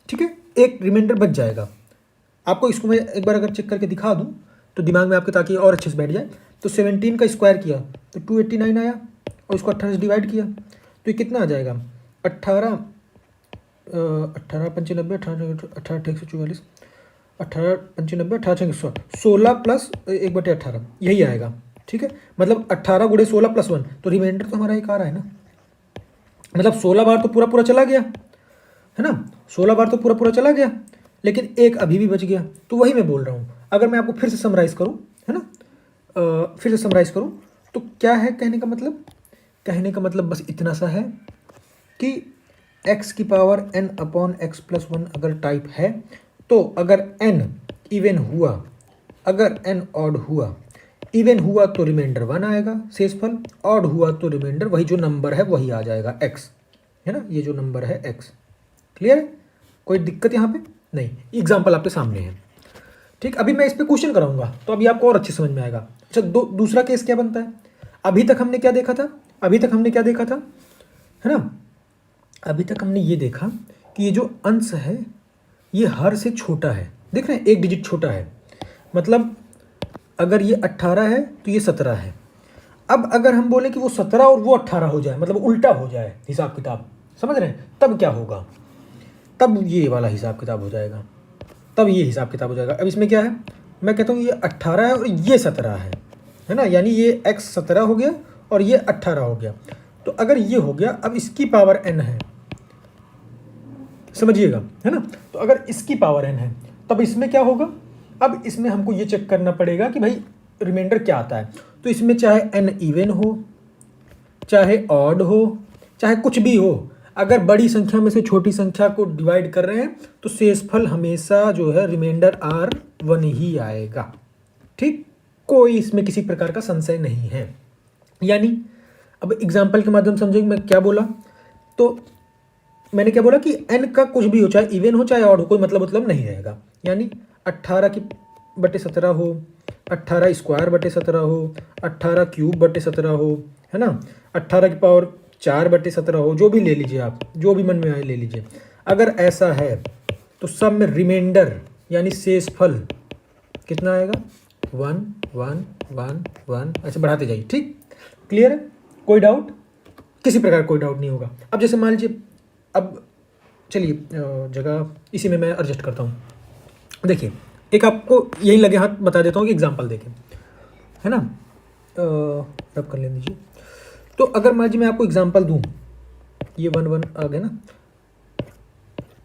ठीक है, एक रिमाइंडर बच जाएगा। आपको इसको मैं एक बार अगर चेक करके दिखा दूं तो दिमाग में आपके, ताकि और अच्छे से बैठ जाए। तो 17 का स्क्वायर किया तो 289 आया, और इसको 18 से डिवाइड किया तो ये कितना आ जाएगा? 18 95 18 144 18 95 18 16 प्लस 1/18 यही आएगा। ठीक है, मतलब 18 गुणे 16 प्लस 1, तो रिमाइंडर तो हमारा एक आ रहा है ना। मतलब 16 बार तो पूरा पूरा चला गया, है ना, 16 बार तो पूरा पूरा चला गया, लेकिन एक अभी भी बच गया। तो वही मैं बोल रहा हूँ। अगर मैं आपको फिर से समराइज़ करूँ, है ना, फिर से समराइज़ करूँ तो क्या है कहने का मतलब? कहने का मतलब बस इतना सा है कि x की power n upon x plus one अगर टाइप है, तो अगर n इवन हुआ, अगर n ऑड हुआ, इवन हुआ तो रिमाइंडर 1 आएगा शेषफल, ऑड हुआ तो रिमाइंडर वही जो नंबर है वही आ जाएगा x, है ना, ये जो नंबर है x। क्लियर है? कोई दिक्कत यहाँ पे नहीं। एग्जाम्पल आपके सामने है। ठीक, अभी मैं इस पर क्वेश्चन कराऊंगा तो अभी आपको और अच्छे समझ में आएगा। अच्छा, दूसरा केस क्या बनता है? अभी तक हमने क्या देखा था? है ना, अभी तक हमने ये देखा कि ये जो अंश है ये हर से छोटा है। देख रहे हैं, एक डिजिट छोटा है, मतलब अगर ये 18 है तो ये 17 है। अब अगर हम बोले कि वो 17 और वो 18 हो जाए, मतलब उल्टा हो जाए हिसाब किताब, समझ रहे हैं, तब क्या होगा? तब ये वाला हिसाब किताब हो जाएगा, तब ये हिसाब किताब हो जाएगा। अब इसमें क्या है, मैं कहता हूँ ये 18 है और ये 17 है ना, यानी ये x 17 हो गया और ये 18 हो गया। तो अगर ये हो गया, अब इसकी पावर n है, समझिएगा, है ना। तो अगर इसकी पावर n है तब इसमें क्या होगा, अब इसमें हमको ये चेक करना पड़ेगा कि भाई रिमाइंडर क्या आता है। तो इसमें चाहे n इवन हो, चाहे ऑड हो, चाहे कुछ भी हो, अगर बड़ी संख्या में से छोटी संख्या को डिवाइड कर रहे हैं तो शेषफल हमेशा जो है रिमाइंडर R1 ही आएगा। ठीक, कोई इसमें किसी प्रकार का संशय नहीं है। यानी अब एग्जाम्पल के माध्यम से समझेंगे मैं क्या बोला। तो मैंने क्या बोला कि n का कुछ भी हो, चाहे इवन हो चाहे ऑड हो, कोई मतलब नहीं रहेगा। यानी 18/17 हो, 18 स्क्वायर/17 हो, 18 क्यूब/17 हो, है ना, 18 की पावर 4/17 हो, जो भी ले लीजिए आप, जो भी मन में आए ले लीजिए। अगर ऐसा है तो सब में रिमाइंडर यानी शेषफल कितना आएगा, 1 1 1 1, ऐसे बढ़ाते जाइए। ठीक, क्लियर है, कोई डाउट, किसी प्रकार कोई डाउट नहीं होगा। अब जैसे मान लीजिए, अब चलिए जगह इसी में मैं एडजस्ट करता हूँ। देखिए, एक आपको यही लगे हाथ बता देता हूँ कि एग्जांपल देखें, है ना, रब कर लेने दीजिए। तो अगर मान लीजिए मैं आपको एग्जांपल दूँ, ये 1 1 आ गया ना,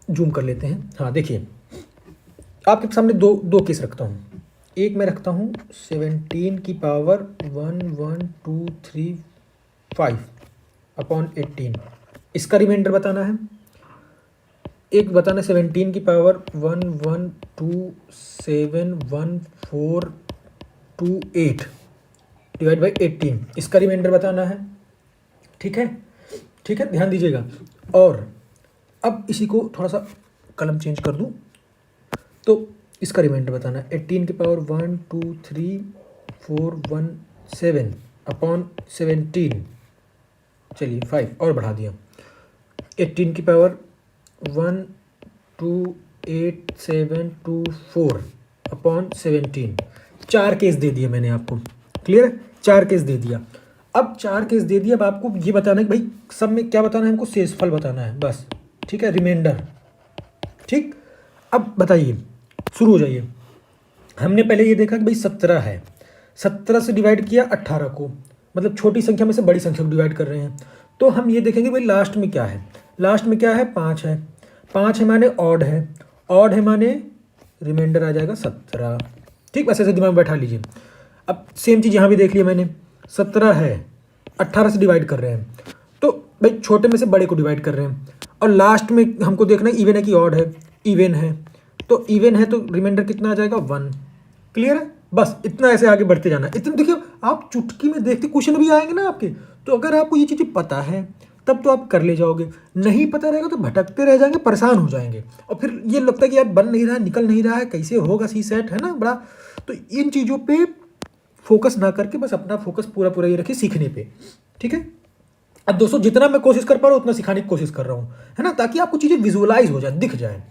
जूम कर लेते हैं। हाँ देखिए, आपके सामने दो केस रखता हूँ। एक मैं रखता हूँ 17 की पावर 1 1 2 3 5/18, इसका रिमाइंडर बताना है। एक बताना 17 की पावर 1 1 2 7 1 4 2 8 डिवाइड बाई 18, इसका रिमाइंडर बताना है। ठीक है, ठीक है, ध्यान दीजिएगा। और अब इसी को थोड़ा सा कलम चेंज कर दूं, तो इसका रिमाइंडर बताना है 18 की पावर 1 2 3 4 1 7/17, चलिए 5 और बढ़ा दिया, 18 की पावर 1 2 8 7 2 4/17। 4 केस दे दिए मैंने आपको, क्लियर है, 4 केस दे दिया। अब 4 केस दे दिया, अब आपको ये बताना है कि भाई सब में क्या बताना है, हमको शेषफल बताना है बस। ठीक है, रिमाइंडर। ठीक, अब बताइए, शुरू हो जाइए। हमने पहले ये देखा कि भाई 17 है, 17 से डिवाइड किया 18 को, मतलब छोटी संख्या में से बड़ी संख्या को डिवाइड कर रहे हैं। तो हम ये देखेंगे भाई लास्ट में क्या है, लास्ट में क्या है, 5 है, 5 है माने ऑड है, ऑड है माने रिमाइंडर आ जाएगा 17। ठीक, वैसे ऐसे दिमाग में बैठा लीजिए। अब सेम चीज़ यहाँ भी देख लिया मैंने, 17 है, 18 से डिवाइड कर रहे हैं, तो भाई छोटे में से बड़े को डिवाइड कर रहे हैं। और लास्ट में हमको देखना है इवन है कि ऑड है, इवन है, तो इवन है तो रिमाइंडर कितना आ जाएगा, 1। क्लियर है, बस इतना ऐसे आगे बढ़ते जाना। इतना देखिए, आप चुटकी में देखते क्वेश्चन भी आएंगे ना आपके, तो अगर आपको ये चीज़ें पता है तब तो आप कर ले जाओगे, नहीं पता रहेगा तो भटकते रह जाएंगे, परेशान हो जाएंगे, और फिर ये लगता है कि यार बन नहीं रहा है, निकल नहीं रहा है, कैसे होगा सी सेट, है ना बड़ा। तो इन चीज़ों पे फोकस ना करके बस अपना फोकस पूरा पूरा ये रखिए सीखने पे। ठीक है, अब दोस्तों जितना मैं कोशिश कर पा रहा हूँ उतना सिखाने की कोशिश कर रहा हूँ, है ना, ताकि आपको चीज़ें विजुअलाइज हो जाए, दिख जाए।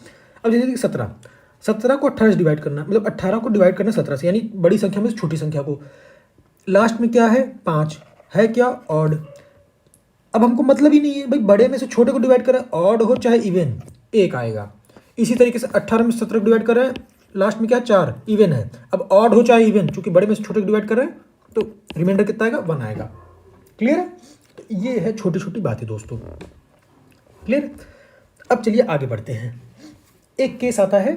अब जैसे 17 को 18 से डिवाइड करना, मतलब 18 को डिवाइड करना 17 से, यानी बड़ी संख्या में से छोटी संख्या को। लास्ट में क्या है, 5 है, क्या ऑड। अब हमको मतलब ही नहीं है भाई बड़े में से छोटे को डिवाइड करें, ऑड हो चाहे इवन, 1 आएगा। इसी तरीके से 18 में 17 को डिवाइड कर रहे हैं, लास्ट में क्या है, 4, इवन है। अब ऑड हो चाहे इवन, चूंकि बड़े में से छोटे को डिवाइड कर रहे हैं तो रिमाइंडर कितना आएगा, 1 आएगा। क्लियर है, तो ये है छोटी छोटी बातें दोस्तों, क्लियर है। अब चलिए आगे बढ़ते हैं। एक केस आता है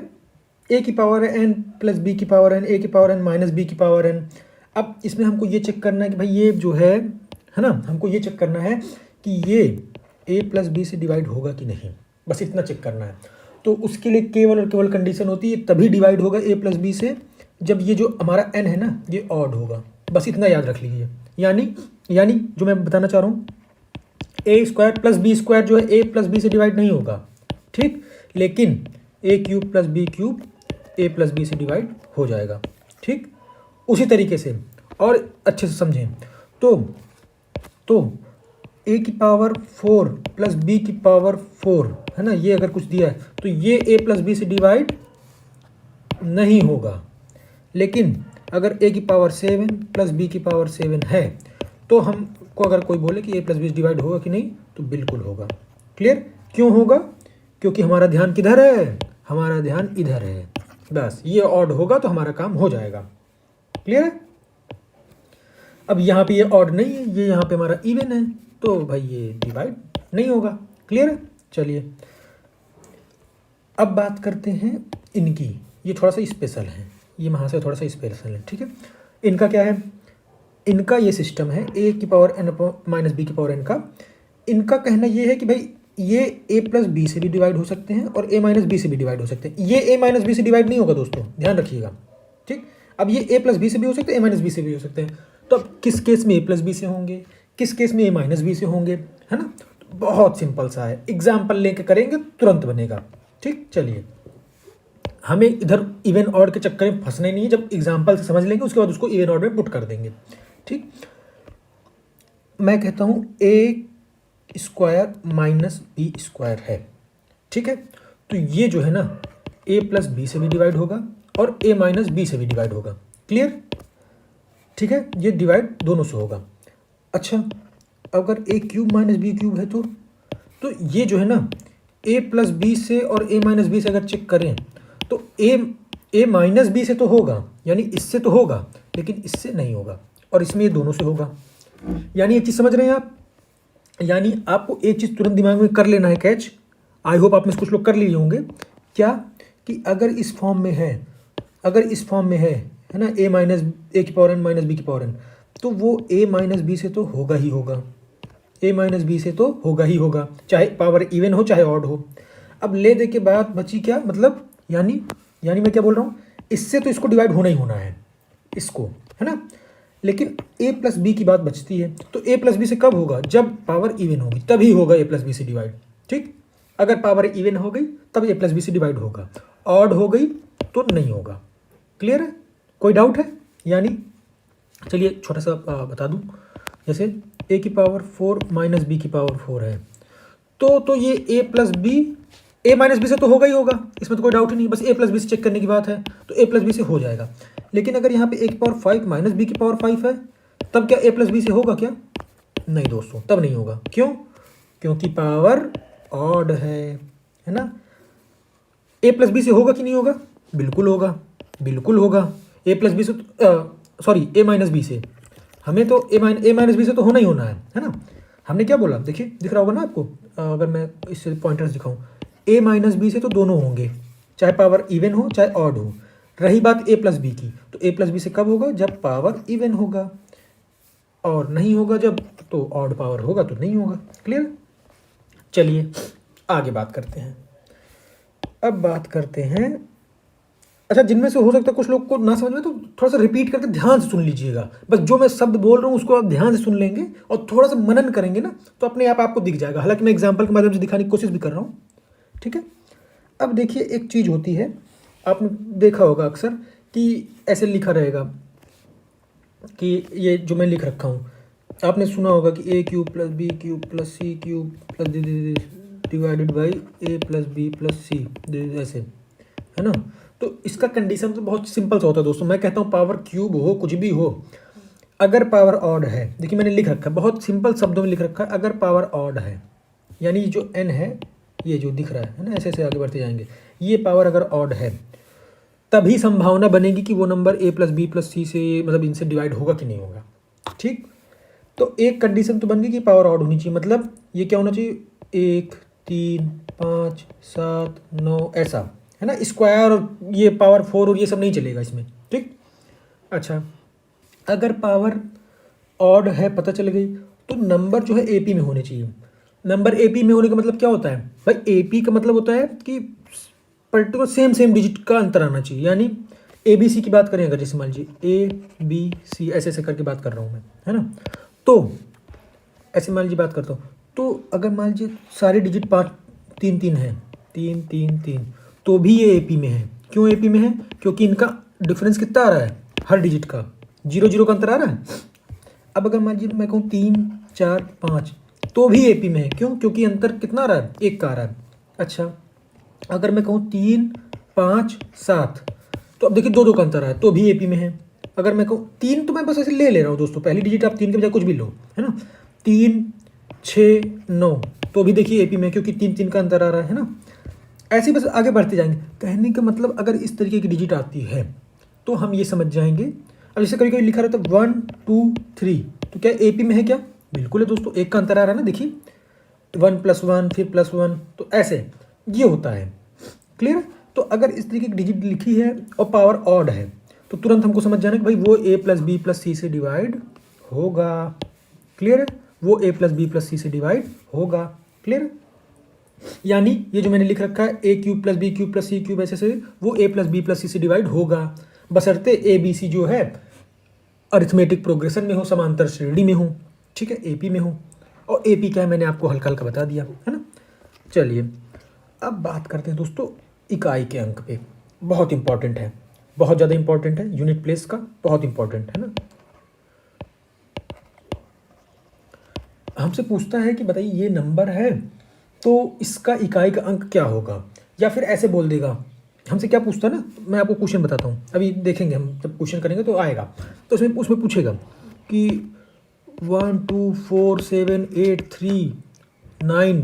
a की पावर n प्लस b की पावर n, a की पावर n माइनस b की पावर n। अब इसमें हमको ये चेक करना है कि भाई ये जो है ना, हमको ये चेक करना है कि ये a प्लस बी से डिवाइड होगा कि नहीं, बस इतना चेक करना है। तो उसके लिए केवल और केवल कंडीशन होती है तभी डिवाइड होगा a प्लस बी से जब ये जो हमारा n है ना ये ऑड होगा, बस इतना याद रख लीजिए। यानी जो मैं बताना चाह रहा हूँ, a square plus B square जो है a प्लस बी से डिवाइड नहीं होगा, ठीक, लेकिन a cube plus B cube a plus B से डिवाइड हो जाएगा। ठीक, उसी तरीके से और अच्छे से समझें तो a की पावर 4 प्लस b की पावर 4 है ना, ये अगर कुछ दिया है तो ये a प्लस बी से डिवाइड नहीं होगा। लेकिन अगर a की पावर 7 प्लस b की पावर 7 है तो हमको अगर कोई बोले कि a प्लस बी से डिवाइड होगा कि नहीं, तो बिल्कुल होगा। क्लियर, क्यों होगा, क्योंकि हमारा ध्यान किधर है, हमारा ध्यान इधर है। बस ये ऑड होगा तो हमारा काम हो जाएगा। क्लियर है? अब यहाँ पे ये ऑड नहीं है, ये यहाँ पे हमारा इवन है, तो भाई ये डिवाइड नहीं होगा। क्लियर है? चलिए अब बात करते हैं इनकी। ये थोड़ा सा स्पेशल है, ये वहाँ से थोड़ा सा स्पेशल है। ठीक है, इनका क्या है, इनका ये सिस्टम है ए की पावर एन माइनस बी की पावर एन का। इनका कहना ये है कि भाई ये ए प्लस बी से भी डिवाइड हो सकते हैं और ए माइनस बी से भी डिवाइड हो सकते हैं। ये ए माइनस बी से डिवाइड नहीं होगा दोस्तों, ध्यान रखिएगा। ठीक, अब ये ए प्लस बी से भी हो सकते हैं, ए माइनस बी से भी हो सकते हैं। तो अब किस केस में ए प्लस बी से होंगे, किस केस में ए माइनस बी से होंगे, है ना? तो बहुत सिंपल सा है, एग्जाम्पल लेके करेंगे तुरंत बनेगा। ठीक, चलिए हमें इधर इवन ऑड के चक्कर में फंसने नहीं है, जब एग्जाम्पल से समझ लेंगे उसके बाद उसको इवन ऑड में पुट कर देंगे। ठीक, मैं कहता हूँ ए स्क्वायर माइनस बी स्क्वायर है। ठीक है, तो ये जो है ना ए प्लस बी से भी डिवाइड होगा और ए माइनस बी से भी डिवाइड होगा। क्लियर? ठीक है, ये डिवाइड दोनों से होगा। अच्छा, अगर ए क्यूब माइनस बी क्यूब है तो ये जो है ना ए प्लस बी से और ए माइनस बी से अगर चेक करें तो ए माइनस बी से तो होगा, यानी इससे तो होगा, लेकिन इससे नहीं होगा, और इसमें ये दोनों से होगा। यानी एक चीज़ समझ रहे हैं आप, यानी आपको एक चीज़ तुरंत दिमाग में कर लेना है कैच। आई होप आप में से कुछ लोग कर लिए होंगे। क्या कि अगर इस फॉर्म में है, अगर इस फॉर्म में है ना, ए माइनस ए की पावर एन माइनस बी की पावर एन, तो वो ए माइनस बी से तो होगा ही होगा, ए माइनस बी से तो होगा ही होगा, चाहे पावर इवन हो चाहे ऑड हो। अब ले दे के बाद बची क्या, मतलब यानी मैं क्या बोल रहा हूँ, इससे तो इसको डिवाइड होना ही होना है, इसको, है ना? लेकिन ए प्लस बी की बात बचती है, तो ए प्लस बी से कब होगा, जब पावर इवन होगी तभी होगा ए प्लस बी से डिवाइड। ठीक, अगर पावर इवन हो गई तब ए प्लस बी से डिवाइड होगा, ऑड हो गई तो नहीं होगा। क्लियर है? कोई डाउट है? यानी चलिए छोटा सा बता दूं, जैसे ए की पावर 4 माइनस बी की पावर 4 है, तो ये ए प्लस बी ए माइनस बी से तो होगा ही होगा, इसमें तो कोई डाउट ही नहीं, बस ए प्लस बी से चेक करने की बात है, तो ए प्लस बी से हो जाएगा। लेकिन अगर यहाँ पे ए की पावर 5 माइनस बी की पावर 5 है, तब क्या ए प्लस बी से होगा क्या? नहीं दोस्तों, तब नहीं होगा। क्यों? क्योंकि पावर ऑड है ना? ए प्लस बी से होगा कि नहीं होगा? बिल्कुल होगा, बिल्कुल होगा। ए प्लस बी से सॉरी ए माइनस बी से, हमें तो ए माइनस बी से तो होना ही होना है ना? हमने क्या बोला, देखिए दिख रहा होगा ना आपको, अगर मैं इससे पॉइंटर्स दिखाऊं, ए माइनस बी से तो दोनों होंगे, चाहे पावर इवन हो चाहे ऑड हो। रही बात ए प्लस बी की, तो ए प्लस बी से कब होगा, जब पावर इवन होगा, और नहीं होगा जब, तो ऑड पावर होगा तो नहीं होगा। क्लियर? चलिए आगे बात करते हैं। अब बात करते हैं, अच्छा जिनमें से हो सकता है कुछ लोग को ना समझ में, तो थोड़ा सा रिपीट करके ध्यान से सुन लीजिएगा। बस जो मैं शब्द बोल रहा हूँ उसको आप ध्यान से सुन लेंगे और थोड़ा सा मनन करेंगे ना, तो अपने आप आपको दिख जाएगा। हालांकि मैं एग्जाम्पल के माध्यम से दिखाने की कोशिश भी कर रहा हूँ। ठीक है, अब देखिए एक चीज़ होती है, आपने देखा होगा अक्सर कि ऐसे लिखा रहेगा कि ये जो मैं लिख रखा हूँ, आपने सुना होगा कि A cube plus B cube plus C cube plus divided by A plus B plus C, ऐसे, है ना? तो इसका कंडीशन तो बहुत सिंपल सा होता है दोस्तों। मैं कहता हूँ पावर क्यूब हो, कुछ भी हो, अगर पावर ऑड है, देखिए मैंने लिख रखा है, बहुत सिंपल शब्दों में लिख रखा है, अगर पावर ऑड है, यानी जो एन है, ये जो दिख रहा है ना, ऐसे ऐसे आगे बढ़ते जाएंगे, ये पावर अगर ऑड है, तभी संभावना बनेगी कि वो number A plus B plus C से, मतलब इनसे डिवाइड होगा कि नहीं होगा। ठीक, तो एक कंडीशन तो बन गई कि पावर ऑड होनी चाहिए, मतलब ये क्या होना चाहिए, 1 3 5 7 9 ऐसा, है ना? स्क्वायर और ये पावर 4 और ये सब नहीं चलेगा इसमें। ठीक, अच्छा अगर पावर ऑड है पता चल गई, तो नंबर जो है एपी में होने चाहिए। नंबर एपी में होने का मतलब क्या होता है भाई, एपी का मतलब होता है कि पर्टिकुलर सेम डिजिट का अंतर आना चाहिए। यानी ए बी सी की बात करें अगर, जैसे मान लीजिए ए बी सी ऐसे ऐसे करके बात कर रहा हूँ मैं, है ना? तो ऐसे मान लीजिए बात करता हूँ, तो अगर मान लीजिए सारे डिजिट 5 3 3 है, 3 3 3, तो भी ये एपी में है। क्यों एपी में है? क्योंकि इनका डिफरेंस कितना आ रहा है, हर डिजिट का 0 0 का अंतर आ रहा है। अब अगर मान लीजिए मैं कहूँ 3 4 5, तो भी एपी में है। क्यों? क्योंकि अंतर कितना आ रहा है, 1 का आ रहा है। अच्छा अगर मैं कहूँ 3 5 7, तो अब देखिए 2 2 का अंतर है, तो भी एपी में है। अगर मैं कहूँ 3, तो मैं बस ऐसे ले रहा हूँ दोस्तों, पहली डिजिट आप 3 के बजाय कुछ भी लो, है ना? 3 6 9, तो भी देखिए एपी में, क्योंकि 3 3 का अंतर आ रहा है ना? ऐसे ही बस आगे बढ़ते जाएंगे। कहने का मतलब अगर इस तरीके की डिजिट आती है तो हम ये समझ जाएंगे। अब जैसे कभी कभी लिखा रहता है 1 2 3, तो क्या AP में है क्या? बिल्कुल है दोस्तों, एक का अंतर आ रहा है ना, देखिए 1 + 1 फिर +1, तो ऐसे ये होता है। क्लियर? तो अगर इस तरीके की डिजिट लिखी है और पावर ऑड है तो तुरंत हमको समझ जाना कि भाई वो A + B + C से डिवाइड होगा। क्लियर है? वो A + B + C से डिवाइड होगा। क्लियर? यानी ये जो मैंने लिख रखा है A³ + B³ + C³ ऐसे से वो A + B + C से डिवाइड होगा, बशर्ते ABC जो है अरिथमेटिक प्रोग्रेशन में हो, समांतर श्रेणी में हो। ठीक है, AP में हो। और AP क्या है मैंने आपको हल्का हल्का बता दिया है ना। चलिए अब बात करते हैं दोस्तों इकाई के अंक पे। बहुत इंपॉर्टेंट है, बहुत ज़्यादा इंपॉर्टेंट है, यूनिट प्लेस का बहुत इंपॉर्टेंट है ना। हमसे पूछता है कि बताइए ये नंबर है तो इसका इकाई का अंक क्या होगा, या फिर ऐसे बोल देगा। हमसे क्या पूछता है ना, मैं आपको क्वेश्चन बताता हूँ, अभी देखेंगे हम जब क्वेश्चन करेंगे तो आएगा। तो उसमें पूछेगा कि 1 2 4 7 8 3 9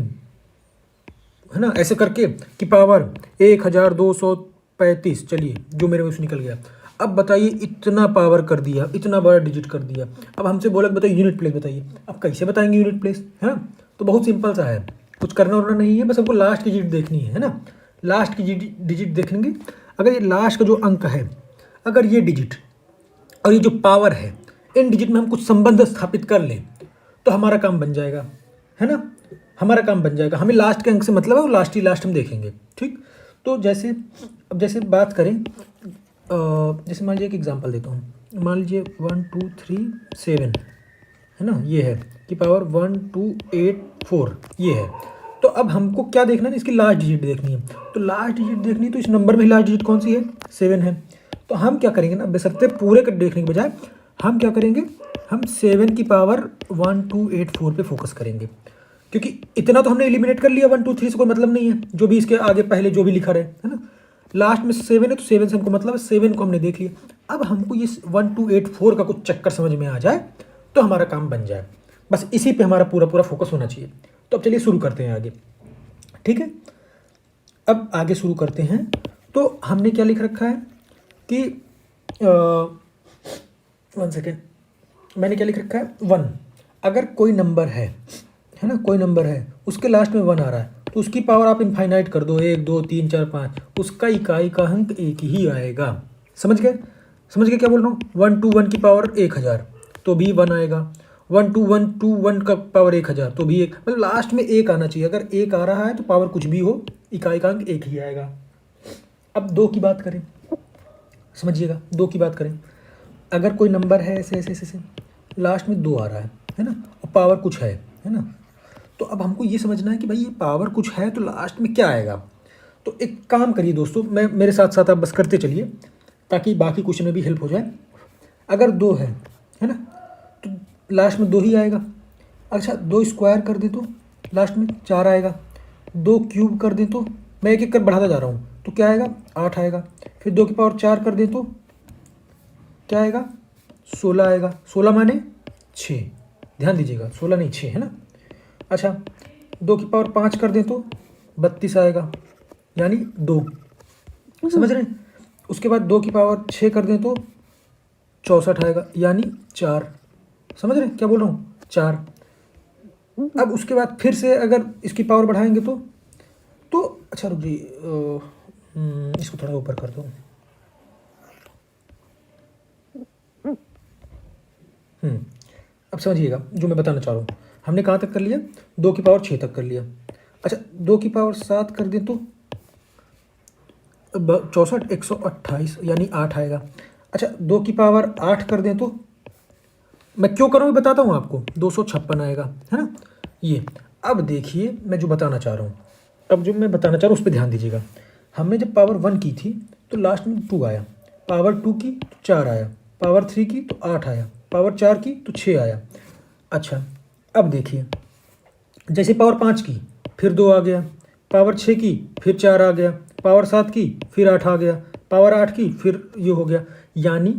है ना, ऐसे करके कि पावर 1235। चलिए जो मेरे मुँह से निकल गया। अब बताइए इतना पावर कर दिया, इतना बड़ा डिजिट कर दिया। अब हमसे बोला कि बताइए यूनिट प्लेस बताइए। अब कैसे बताएंगे यूनिट प्लेस, है ना। तो बहुत सिंपल सा है, कुछ करना वरना नहीं है, बस हमको लास्ट की डिजिट देखनी है ना। लास्ट की डिजिट देखेंगे। अगर ये लास्ट का जो अंक है, अगर ये डिजिट और ये जो पावर है, इन डिजिट में हम कुछ संबंध स्थापित कर लें तो हमारा काम बन जाएगा, है ना। हमारा काम बन जाएगा। हमें लास्ट के अंक से मतलब है, वो लास्ट ही लास्ट हम देखेंगे। ठीक, तो जैसे अब जैसे बात करें, जैसे मान लीजिए एक एग्जांपल देता हूँ। मान लीजिए 1 2 3 7 है ना, ये है कि पावर 1 2 8 4 ये है। तो अब हमको क्या देखना है, इसकी लास्ट डिजिट देखनी है। तो लास्ट डिजिट देखनी है तो इस नंबर में लास्ट डिजिट कौन सी है? 7 है। तो हम क्या करेंगे ना, बशर्ते पूरे का देखने के बजाय हम क्या करेंगे, हम 7 की पावर 1 2 8 4 पे फोकस करेंगे, क्योंकि इतना तो हमने एलिमिनेट कर लिया। 1 2 3 से कोई मतलब नहीं है, जो भी इसके आगे पहले जो भी लिखा रहे, है ना। लास्ट में 7 है तो 7 से हमको मतलब है, 7 को हमने देख लिया। अब हमको ये 1 2 8 4 का कुछ चक्कर समझ में आ जाए तो हमारा काम बन जाए। बस इसी पे हमारा पूरा पूरा फोकस होना चाहिए। तो अब चलिए शुरू करते हैं आगे। ठीक है, अब आगे शुरू करते हैं। तो हमने क्या लिख रखा है कि 1 सेकेंड, मैंने क्या लिख रखा है 1। अगर कोई नंबर है ना, कोई नंबर है उसके लास्ट में 1 आ रहा है तो उसकी पावर आप इनफाइनाइट कर दो, 1 2 3 4 5, उसका इकाई का अंक एक ही आएगा। समझ गए? समझ गए क्या बोल रहा हूँ? 1 2 1 की पावर 1000 तो भी 1 आएगा। 1 2 1 2 1 का पावर 1000 तो भी एक, मतलब लास्ट में एक आना चाहिए। अगर एक आ रहा है तो पावर कुछ भी हो, इकाई का अंक एक ही आएगा। अब 2 की बात करें, समझिएगा 2 की बात करें। अगर कोई नंबर है ऐसे ऐसे ऐसे लास्ट में 2 आ रहा है ना, और पावर कुछ है ना। तो अब हमको ये समझना है कि भाई ये पावर कुछ है तो लास्ट में क्या आएगा। तो एक काम करिए दोस्तों, मैं मेरे साथ साथ आप बस करते चलिए ताकि बाकी क्वेश्चन में भी हेल्प हो जाए। अगर 2 है ना, तो लास्ट में 2 ही आएगा। अच्छा 2 स्क्वायर कर दें तो लास्ट में 4 आएगा। 2 क्यूब कर दें तो, मैं एक एक कर बढ़ाता जा रहा हूँ, तो क्या आएगा 8 आएगा। फिर 2 की पावर 4 कर दें तो क्या आएगा 16 आएगा। 16 माने 6, ध्यान दीजिएगा 16 नहीं 6 है ना। अच्छा 2 की पावर 5 कर दें तो 32 आएगा, यानी 2। समझ रहे हैं? उसके बाद 2 की पावर 6 कर दें तो 64 आएगा, यानी 4। समझ रहे हैं क्या बोल रहा हूँ? 4। अब उसके बाद फिर से अगर इसकी पावर बढ़ाएंगे तो अच्छा रुक जी, इसको थोड़ा ऊपर कर दो। अब समझिएगा जो मैं बताना चाह रहा हूँ। हमने कहाँ तक कर लिया? 2 की पावर 6 तक कर लिया। अच्छा 2 की पावर 7 कर दें तो 64 128 यानी 8 आएगा। अच्छा 2 की पावर 8 कर दें तो, मैं क्यों कर रहा हूँ बताता हूँ आपको, 256 आएगा, है ना ये। अब देखिए मैं जो बताना चाह रहा हूँ, अब जो मैं बताना चाह रहा हूँ उस पर ध्यान दीजिएगा। हमने जब पावर 1 की थी तो लास्ट में 2 आया, पावर 2 की तो 4 आया, पावर 3 की तो 8 आया, पावर 4 की तो 6 आया। अच्छा अब देखिए जैसे पावर 5 की फिर 2 आ गया, पावर 6 की फिर 4 आ गया, पावर 7 की फिर 8 आ गया, पावर 8 की फिर ये हो गया, यानी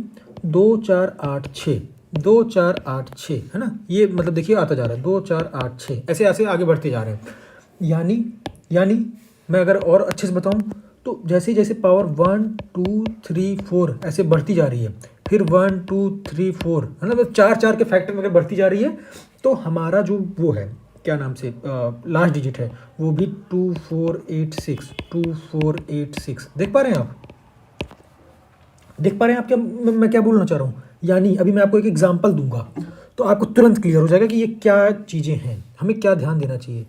2 4 8 6, 2 4 8 6 है ना। ये मतलब देखिए आता जा रहा है 2 4 8 6, ऐसे ऐसे आगे बढ़ते जा रहे हैं। यानी मैं अगर और अच्छे से बताऊं तो जैसे जैसे पावर 1 2 3 4 ऐसे बढ़ती जा रही है, फिर 1 2 3 4 है ना, मतलब 4 के फैक्टर में अगर बढ़ती जा रही है तो हमारा जो वो है क्या नाम से लास्ट डिजिट है वो भी 2486 2486 देख पा रहे हैं आप? देख पा रहे हैं आप क्या मैं क्या बोलना चाह रहा हूँ? यानी अभी मैं आपको एक एग्जांपल दूंगा तो आपको तुरंत क्लियर हो जाएगा कि ये क्या चीज़ें हैं, हमें क्या ध्यान देना चाहिए।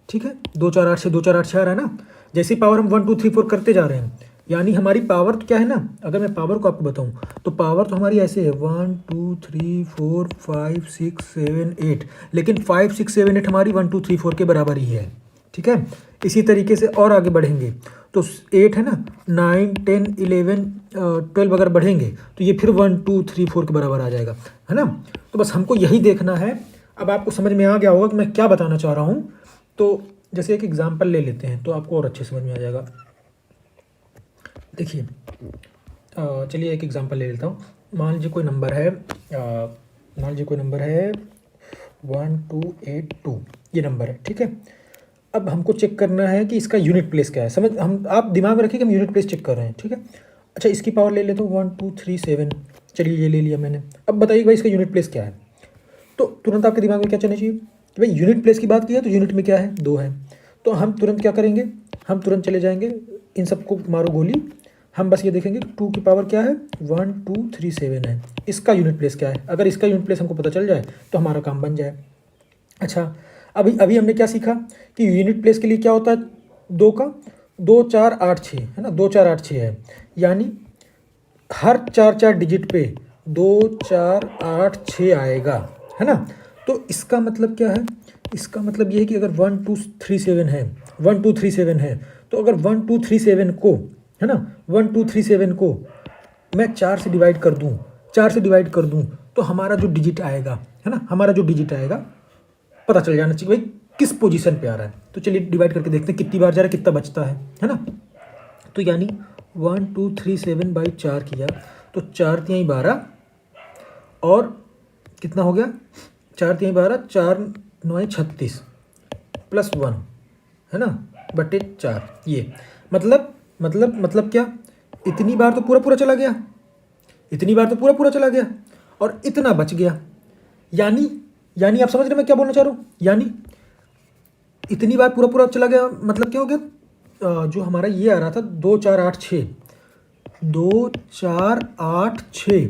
ठीक है, 2 4 8 6 आ रहा है ना। जैसे पावर हम 1 2 3 4 करते जा रहे हैं, यानी हमारी पावर तो क्या है ना, अगर मैं पावर को आपको बताऊं तो पावर तो हमारी ऐसे है 1 2 3 4 5 6 7 8, लेकिन 5 6 7 8 हमारी 1 2 3 4 के बराबर ही है। ठीक है, इसी तरीके से और आगे बढ़ेंगे तो 8 है ना, 9 10 11 12 अगर बढ़ेंगे तो ये फिर 1 2 3 4 के बराबर आ जाएगा, है ना। तो बस हमको यही देखना है। अब आपको समझ में आ गया होगा कि मैं क्या बताना चाह रहा हूँ। तो जैसे एक एग्जांपल ले लेते हैं तो आपको और अच्छे समझ में आ जाएगा। देखिए चलिए एक एग्जांपल ले लेता हूँ। मान लीजिए कोई नंबर है 1282 ये नंबर है। ठीक है, अब हमको चेक करना है कि इसका यूनिट प्लेस क्या है। समझ हम आप दिमाग में रखिए कि हम यूनिट प्लेस चेक कर रहे हैं। ठीक है, अच्छा इसकी पावर ले लेता हूँ 1 2 3 7। चलिए ये ले लिया मैंने। अब बताइए भाई इसका यूनिट प्लेस क्या है। तो तुरंत आपके दिमाग में क्या चलना चाहिए कि भाई यूनिट प्लेस की बात की है तो यूनिट में क्या है 2 है। तो हम तुरंत क्या करेंगे, हम तुरंत चले जाएंगे, इन सबको मारो गोली। हम बस ये देखेंगे 2 की पावर क्या है 1 2 3 7 है। इसका यूनिट प्लेस क्या है, अगर इसका यूनिट प्लेस हमको पता चल जाए तो हमारा काम बन जाए। अच्छा अभी अभी हमने क्या सीखा कि यूनिट प्लेस के लिए क्या होता है 2 का 2 4 8 6 है ना, 2 4 8 6 है। यानी हर 4 डिजिट पे 2 4 8 6 आएगा, है ना। तो इसका मतलब क्या है, इसका मतलब ये है कि अगर 1 2 3 7 है, 1 2 3 7 है, तो अगर 1 2 3 7 को, है ना, 1 2 3 7 को मैं 4 से डिवाइड कर दूं, 4 से डिवाइड कर दूं तो हमारा जो डिजिट आएगा, है ना, हमारा जो डिजिट आएगा पता चल जाना चाहिए भाई किस पोजीशन पे आ रहा है। तो चलिए डिवाइड करके देखते हैं कितनी बार जा रहा है, कितना बचता है ना। तो यानी 1 2 3 7 बाई 4 किया तो 4 3 12 और कितना हो गया 4 3 12 4 9 36 प्लस 1 है ना बटे 4। ये मतलब क्या, इतनी बार तो पूरा पूरा चला गया, इतनी बार तो पूरा पूरा चला गया और इतना बच गया। यानी आप समझ रहे मैं क्या बोलना चाह रहा हूँ। यानी इतनी बार पूरा पूरा चला गया मतलब क्या हो गया, जो हमारा ये आ रहा था 2 4 8 6, 2 4 8 6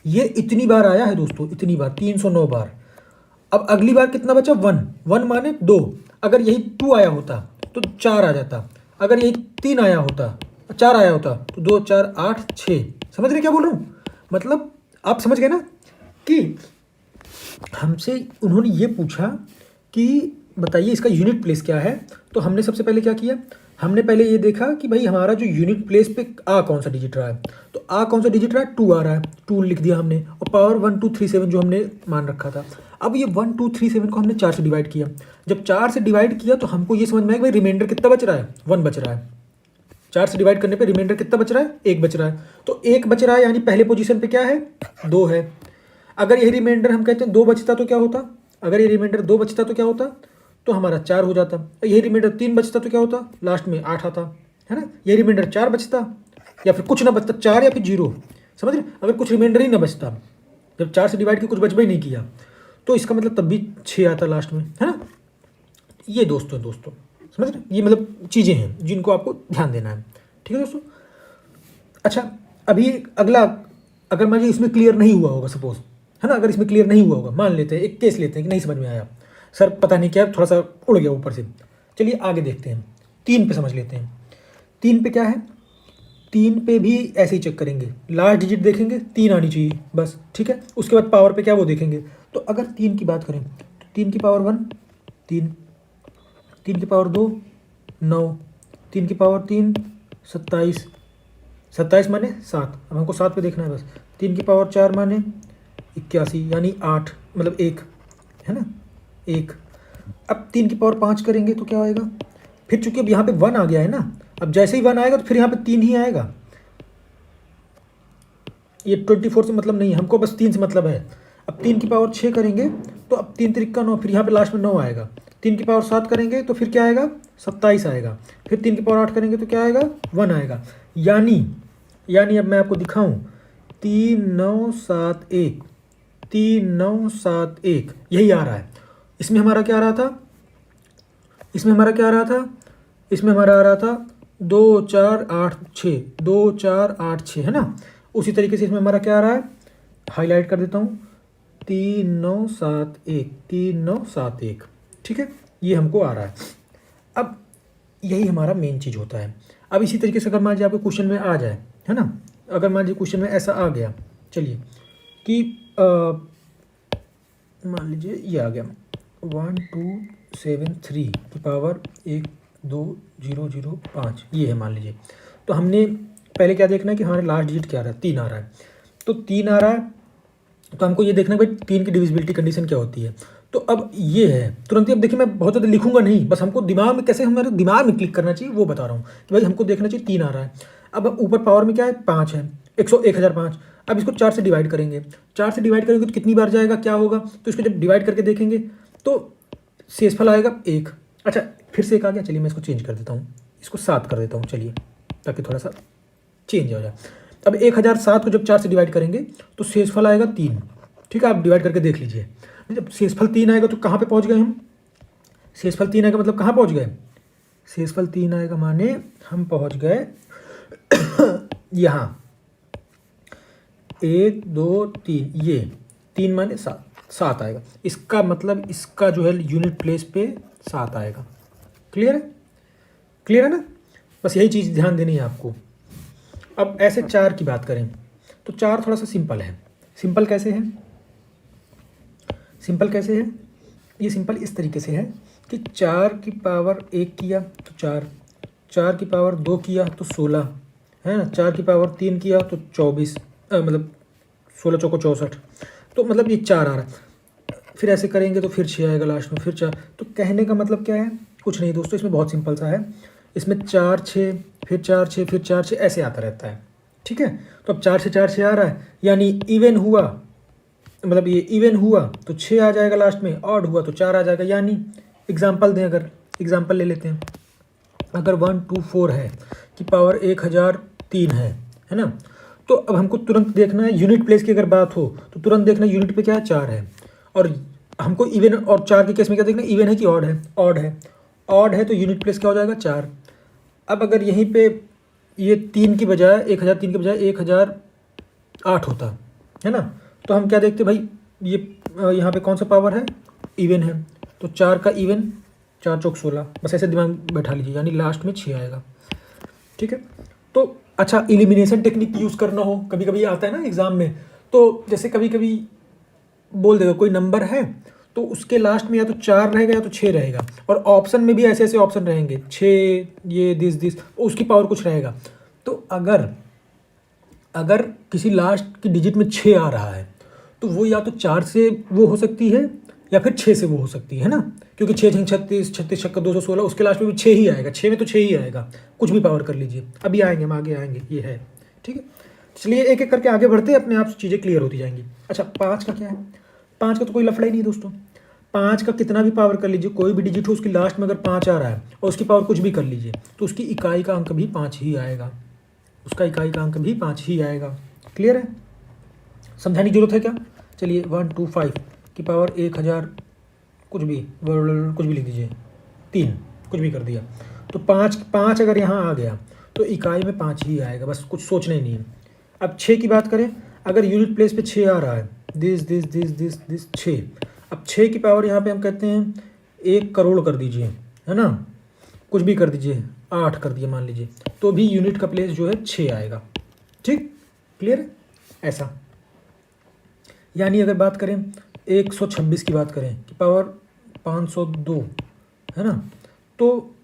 ये इतनी बार आया है दोस्तों, इतनी बार 309 बार। अब अगली बार कितना बचा 1, 1 माने 2। अगर यही 2 आया होता तो 4 आ जाता, अगर यही 3 आया होता 4 आया होता तो 2 4 8 6। समझ रहे क्या बोल रहा हूँ, मतलब आप समझ गए ना कि हमसे उन्होंने ये पूछा कि बताइए इसका यूनिट प्लेस क्या है। तो हमने सबसे पहले क्या किया, हमने पहले ये देखा कि भाई हमारा जो यूनिट प्लेस पे आ कौन सा डिजिट रहा है, तो आ कौन सा डिजिट रहा है 2 आ रहा है, 2 लिख दिया हमने और पावर 1 2 3 7 जो हमने मान रखा था। अब ये 1 2 3 7 को हमने 4 से डिवाइड किया। जब 4 से डिवाइड किया तो हमको ये समझ में आया कि भाई रिमाइंडर कितना बच रहा है 1 बच रहा है। 4 से डिवाइड करने पे रिमाइंडर कितना बच रहा है 1 बच रहा है। तो 1 बच रहा है यानी पहले पोजीशन पे क्या है 2 है। अगर यही रिमाइंडर हम कहते हैं 2 बचता तो क्या होता, अगर ये रिमाइंडर 2 बचता तो क्या होता, तो हमारा 4 हो जाता। यही रिमाइंडर 3 बचता तो क्या होता, लास्ट में 8 आता, है ना। ये रिमाइंडर 4 बचता या फिर कुछ ना बचता 4 या फिर 0, समझ रहे। अगर कुछ रिमाइंडर ही ना बचता, जब 4 से डिवाइड किया कुछ बचबा ही नहीं किया तो इसका मतलब तब भी 6 आता लास्ट में, है ना। ये दोस्तों समझ रहे, ये मतलब चीज़ें हैं जिनको आपको ध्यान देना है। ठीक है दोस्तों। अच्छा अभी अगला, अगर मुझे इसमें क्लियर नहीं हुआ होगा सपोज, है ना, अगर इसमें क्लियर नहीं हुआ होगा, मान लेते हैं एक केस लेते हैं कि नहीं समझ में आया सर, पता नहीं क्या थोड़ा सा उड़ गया ऊपर से। चलिए आगे देखते हैं, 3 पे समझ लेते हैं। 3 पे क्या है, 3 पे भी ऐसे ही चेक करेंगे, लास्ट डिजिट देखेंगे 3 आनी चाहिए बस। ठीक है, उसके बाद पावर पे क्या वो देखेंगे। तो अगर 3 की बात करें तो 3 की पावर 1 3, 3 की पावर 2 9, 3 की पावर 3 27, 27 माने 7, अब हमको 7 पे देखना है बस। 3 की पावर 4 माने 81 यानी 8 मतलब 1, है ना 1। अब 3 की पावर 5 करेंगे तो क्या आएगा, फिर चूंकि अब यहाँ पे 1 आ गया है ना, अब जैसे ही 1 आएगा तो फिर यहाँ पे 3 ही आएगा। ये 24 से मतलब नहीं है हमको, बस 3 से मतलब है। अब 3 की पावर 6 करेंगे तो अब 3 3 9, फिर यहाँ पे लास्ट में 9 आएगा। 3 की पावर 7 करेंगे तो फिर क्या आएगा 27 आएगा, फिर 3 की पावर 8 करेंगे तो क्या आएगा 1 आएगा। यानी अब मैं आपको दिखाऊं 3971, 3971 यही आ रहा है। इसमें हमारा क्या आ रहा था, इसमें हमारा क्या आ रहा था, इसमें हमारा आ रहा था 2486, 2486 है ना। उसी तरीके से इसमें हमारा क्या आ रहा है, हाईलाइट कर देता हूँ 3971, 3971, ठीक है, ये हमको आ रहा है। अब यही हमारा मेन चीज़ होता है। अब इसी तरीके से अगर मान लीजिए आपको क्वेश्चन में आ जाए, है ना, अगर मान लीजिए क्वेश्चन में ऐसा आ गया, चलिए कि मान लीजिए ये आ गया 1273 की पावर 12005, ये है मान लीजिए। तो हमने पहले क्या देखना है कि हमारे लास्ट डिजिट क्या आ रहा है, 3 आ रहा है। तो 3 आ रहा है तो हमको ये देखना है भाई 3 की डिविजिबिलिटी कंडीशन क्या होती है। तो अब ये है तुरंत ही, अब देखिए मैं बहुत ज़्यादा लिखूंगा नहीं, बस हमको दिमाग में कैसे हमारे दिमाग में क्लिक करना चाहिए वो बता रहा हूँ कि भाई हमको देखना चाहिए 3 आ रहा है। अब ऊपर पावर में क्या है 5 है, 1005। अब इसको 4 से डिवाइड करेंगे, 4 से डिवाइड करेंगे तो कितनी बार जाएगा क्या होगा, तो इसको जब डिवाइड करके देखेंगे तो शेषफल आएगा 1। अच्छा फिर से 1 आ गया, चलिए मैं इसको चेंज कर देता हूँ, इसको 7 कर देता हूँ, चलिए ताकि थोड़ा सा चेंज हो जाए। अब 1007 को जब 4 से डिवाइड करेंगे तो शेषफल आएगा 3, ठीक है, आप डिवाइड करके देख लीजिए। जब शेषफल 3 आएगा तो कहाँ पे पहुँच गए हम, शेषफल 3 आएगा मतलब कहाँ पहुँच गए, शेषफल 3 आएगा माने हम पहुँच गए यहाँ 1 2 3, ये 3 माने 7 आएगा। इसका मतलब इसका जो है यूनिट प्लेस पे 7 आएगा। क्लियर है, क्लियर है ना, बस यही चीज़ ध्यान देनी है आपको। अब ऐसे 4 की बात करें तो 4 थोड़ा सा सिंपल है। सिंपल कैसे है, सिंपल कैसे है, ये सिंपल इस तरीके से है कि 4 की पावर 1 किया तो 4, 4 की पावर 2 किया तो 16 है ना, 4 की पावर 3 किया तो 24, मतलब 16 चौको 64, तो मतलब ये 4 आ रहा है। फिर ऐसे करेंगे तो फिर 6 आएगा लास्ट में, फिर 4। तो कहने का मतलब क्या है, कुछ नहीं दोस्तों, इसमें बहुत सिंपल सा है। इसमें 4 6 फिर 4 6 फिर 4 6 ऐसे आता रहता है, ठीक है। तो अब 4 से 4 6 आ रहा है, यानी इवन हुआ, मतलब ये इवन हुआ तो 6 आ जाएगा लास्ट में, ऑड हुआ तो 4 आ जाएगा। यानी एग्जाम्पल दें, अगर एग्जाम्पल ले लेते हैं, अगर 124 है कि पावर 1003 है ना, तो अब हमको तुरंत देखना है यूनिट प्लेस की अगर बात हो तो तुरंत देखना यूनिट पे क्या है 4 है, और हमको इवन और 4 के केस में क्या देखना है, इवन है कि ऑड है, ऑड है, ऑड है तो यूनिट प्लेस क्या हो जाएगा 4। अब अगर यहीं पे ये 3 की बजाय 1003 के बजाय 1008 होता है ना, तो हम क्या देखते भाई, ये यहाँ पे कौन सा पावर है, इवन है, तो 4 का इवन 4 चौक 16, बस ऐसे दिमाग बैठा लीजिए, यानी लास्ट में 6 आएगा, ठीक है। तो अच्छा एलिमिनेशन टेक्निक यूज़ करना हो, कभी कभी आता है ना एग्ज़ाम में, तो जैसे कभी कभी बोल देगा कोई नंबर है तो उसके लास्ट में या तो 4 रहेगा या तो 6 रहेगा, और ऑप्शन में भी ऐसे ऐसे ऑप्शन रहेंगे 6, ये दिस उसकी पावर कुछ रहेगा। तो अगर किसी लास्ट की डिजिट में 6 आ रहा है तो वो या तो 4 से वो हो सकती है या फिर 6 से वो हो सकती है ना, क्योंकि 6 6 36, 36 छक्का 216, उसके लास्ट में भी 6 ही आएगा, 6 में तो 6 ही आएगा, कुछ भी पावर कर लीजिए। अभी आएंगे, हम आगे आएंगे, ये है, ठीक है। चलिए एक एक करके आगे बढ़ते हैं, अपने आप चीज़ें क्लियर होती जाएंगी। अच्छा 5 का क्या है, 5 का तो कोई लफड़ा ही नहीं दोस्तों। 5 का कितना भी पावर कर लीजिए, कोई भी डिजिट हो उसकी लास्ट में अगर 5 आ रहा है और उसकी पावर कुछ भी कर लीजिए तो उसकी इकाई का अंक भी 5 ही आएगा, उसका इकाई का अंक भी 5 ही आएगा। क्लियर है, समझाने की जरूरत है क्या। चलिए 125 की पावर 1000 कुछ भी लिख दीजिए, 3 कुछ भी कर दिया, तो 5 अगर यहाँ आ गया तो इकाई में 5 ही आएगा, बस कुछ सोचना ही नहीं है। अब 6 की बात करें, अगर यूनिट प्लेस पे 6 आ रहा है, दिस 6, अब 6 की पावर यहाँ पे हम कहते हैं 1 करोड़ कर दीजिए, है ना, कुछ भी कर दीजिए, 8 कर दिए मान लीजिए, तो भी यूनिट का प्लेस जो है 6 आएगा। ठीक, क्लियर है ऐसा। यानी अगर बात करें 126 की बात करें कि पावर 502 है ना, तो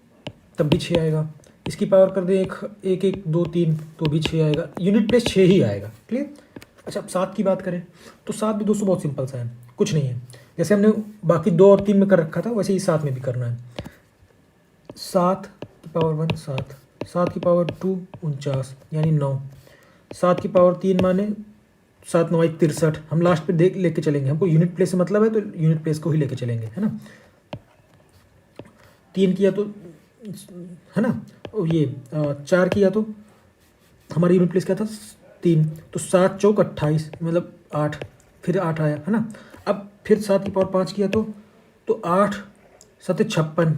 तब भी 6 आएगा। इसकी पावर कर दें 1 1 2 3 तो भी 6 आएगा, यूनिट प्लेस 6 ही आएगा। क्लियर। अच्छा अब 7 की बात करें तो 7 भी दोस्तों बहुत सिंपल सा है, कुछ नहीं है, जैसे हमने बाकी 2 और 3 में कर रखा था वैसे ही 7 में भी करना है। 7 की पावर 1 7, 7 की पावर 2 49 यानी 9, 7 की पावर 3 माने 7 9 63, हम लास्ट पे देख लेके चलेंगे, हमको यूनिट प्लेस से मतलब है तो यूनिट प्लेस को ही लेके चलेंगे, है ना। 3 किया तो, है ना, और ये 4 किया तो हमारी यूनिट प्लेस क्या था, 3, तो 7 चौक 28 मतलब 8, फिर 8 आया, है ना। अब फिर 7 की पावर 5 किया तो 8 7 56,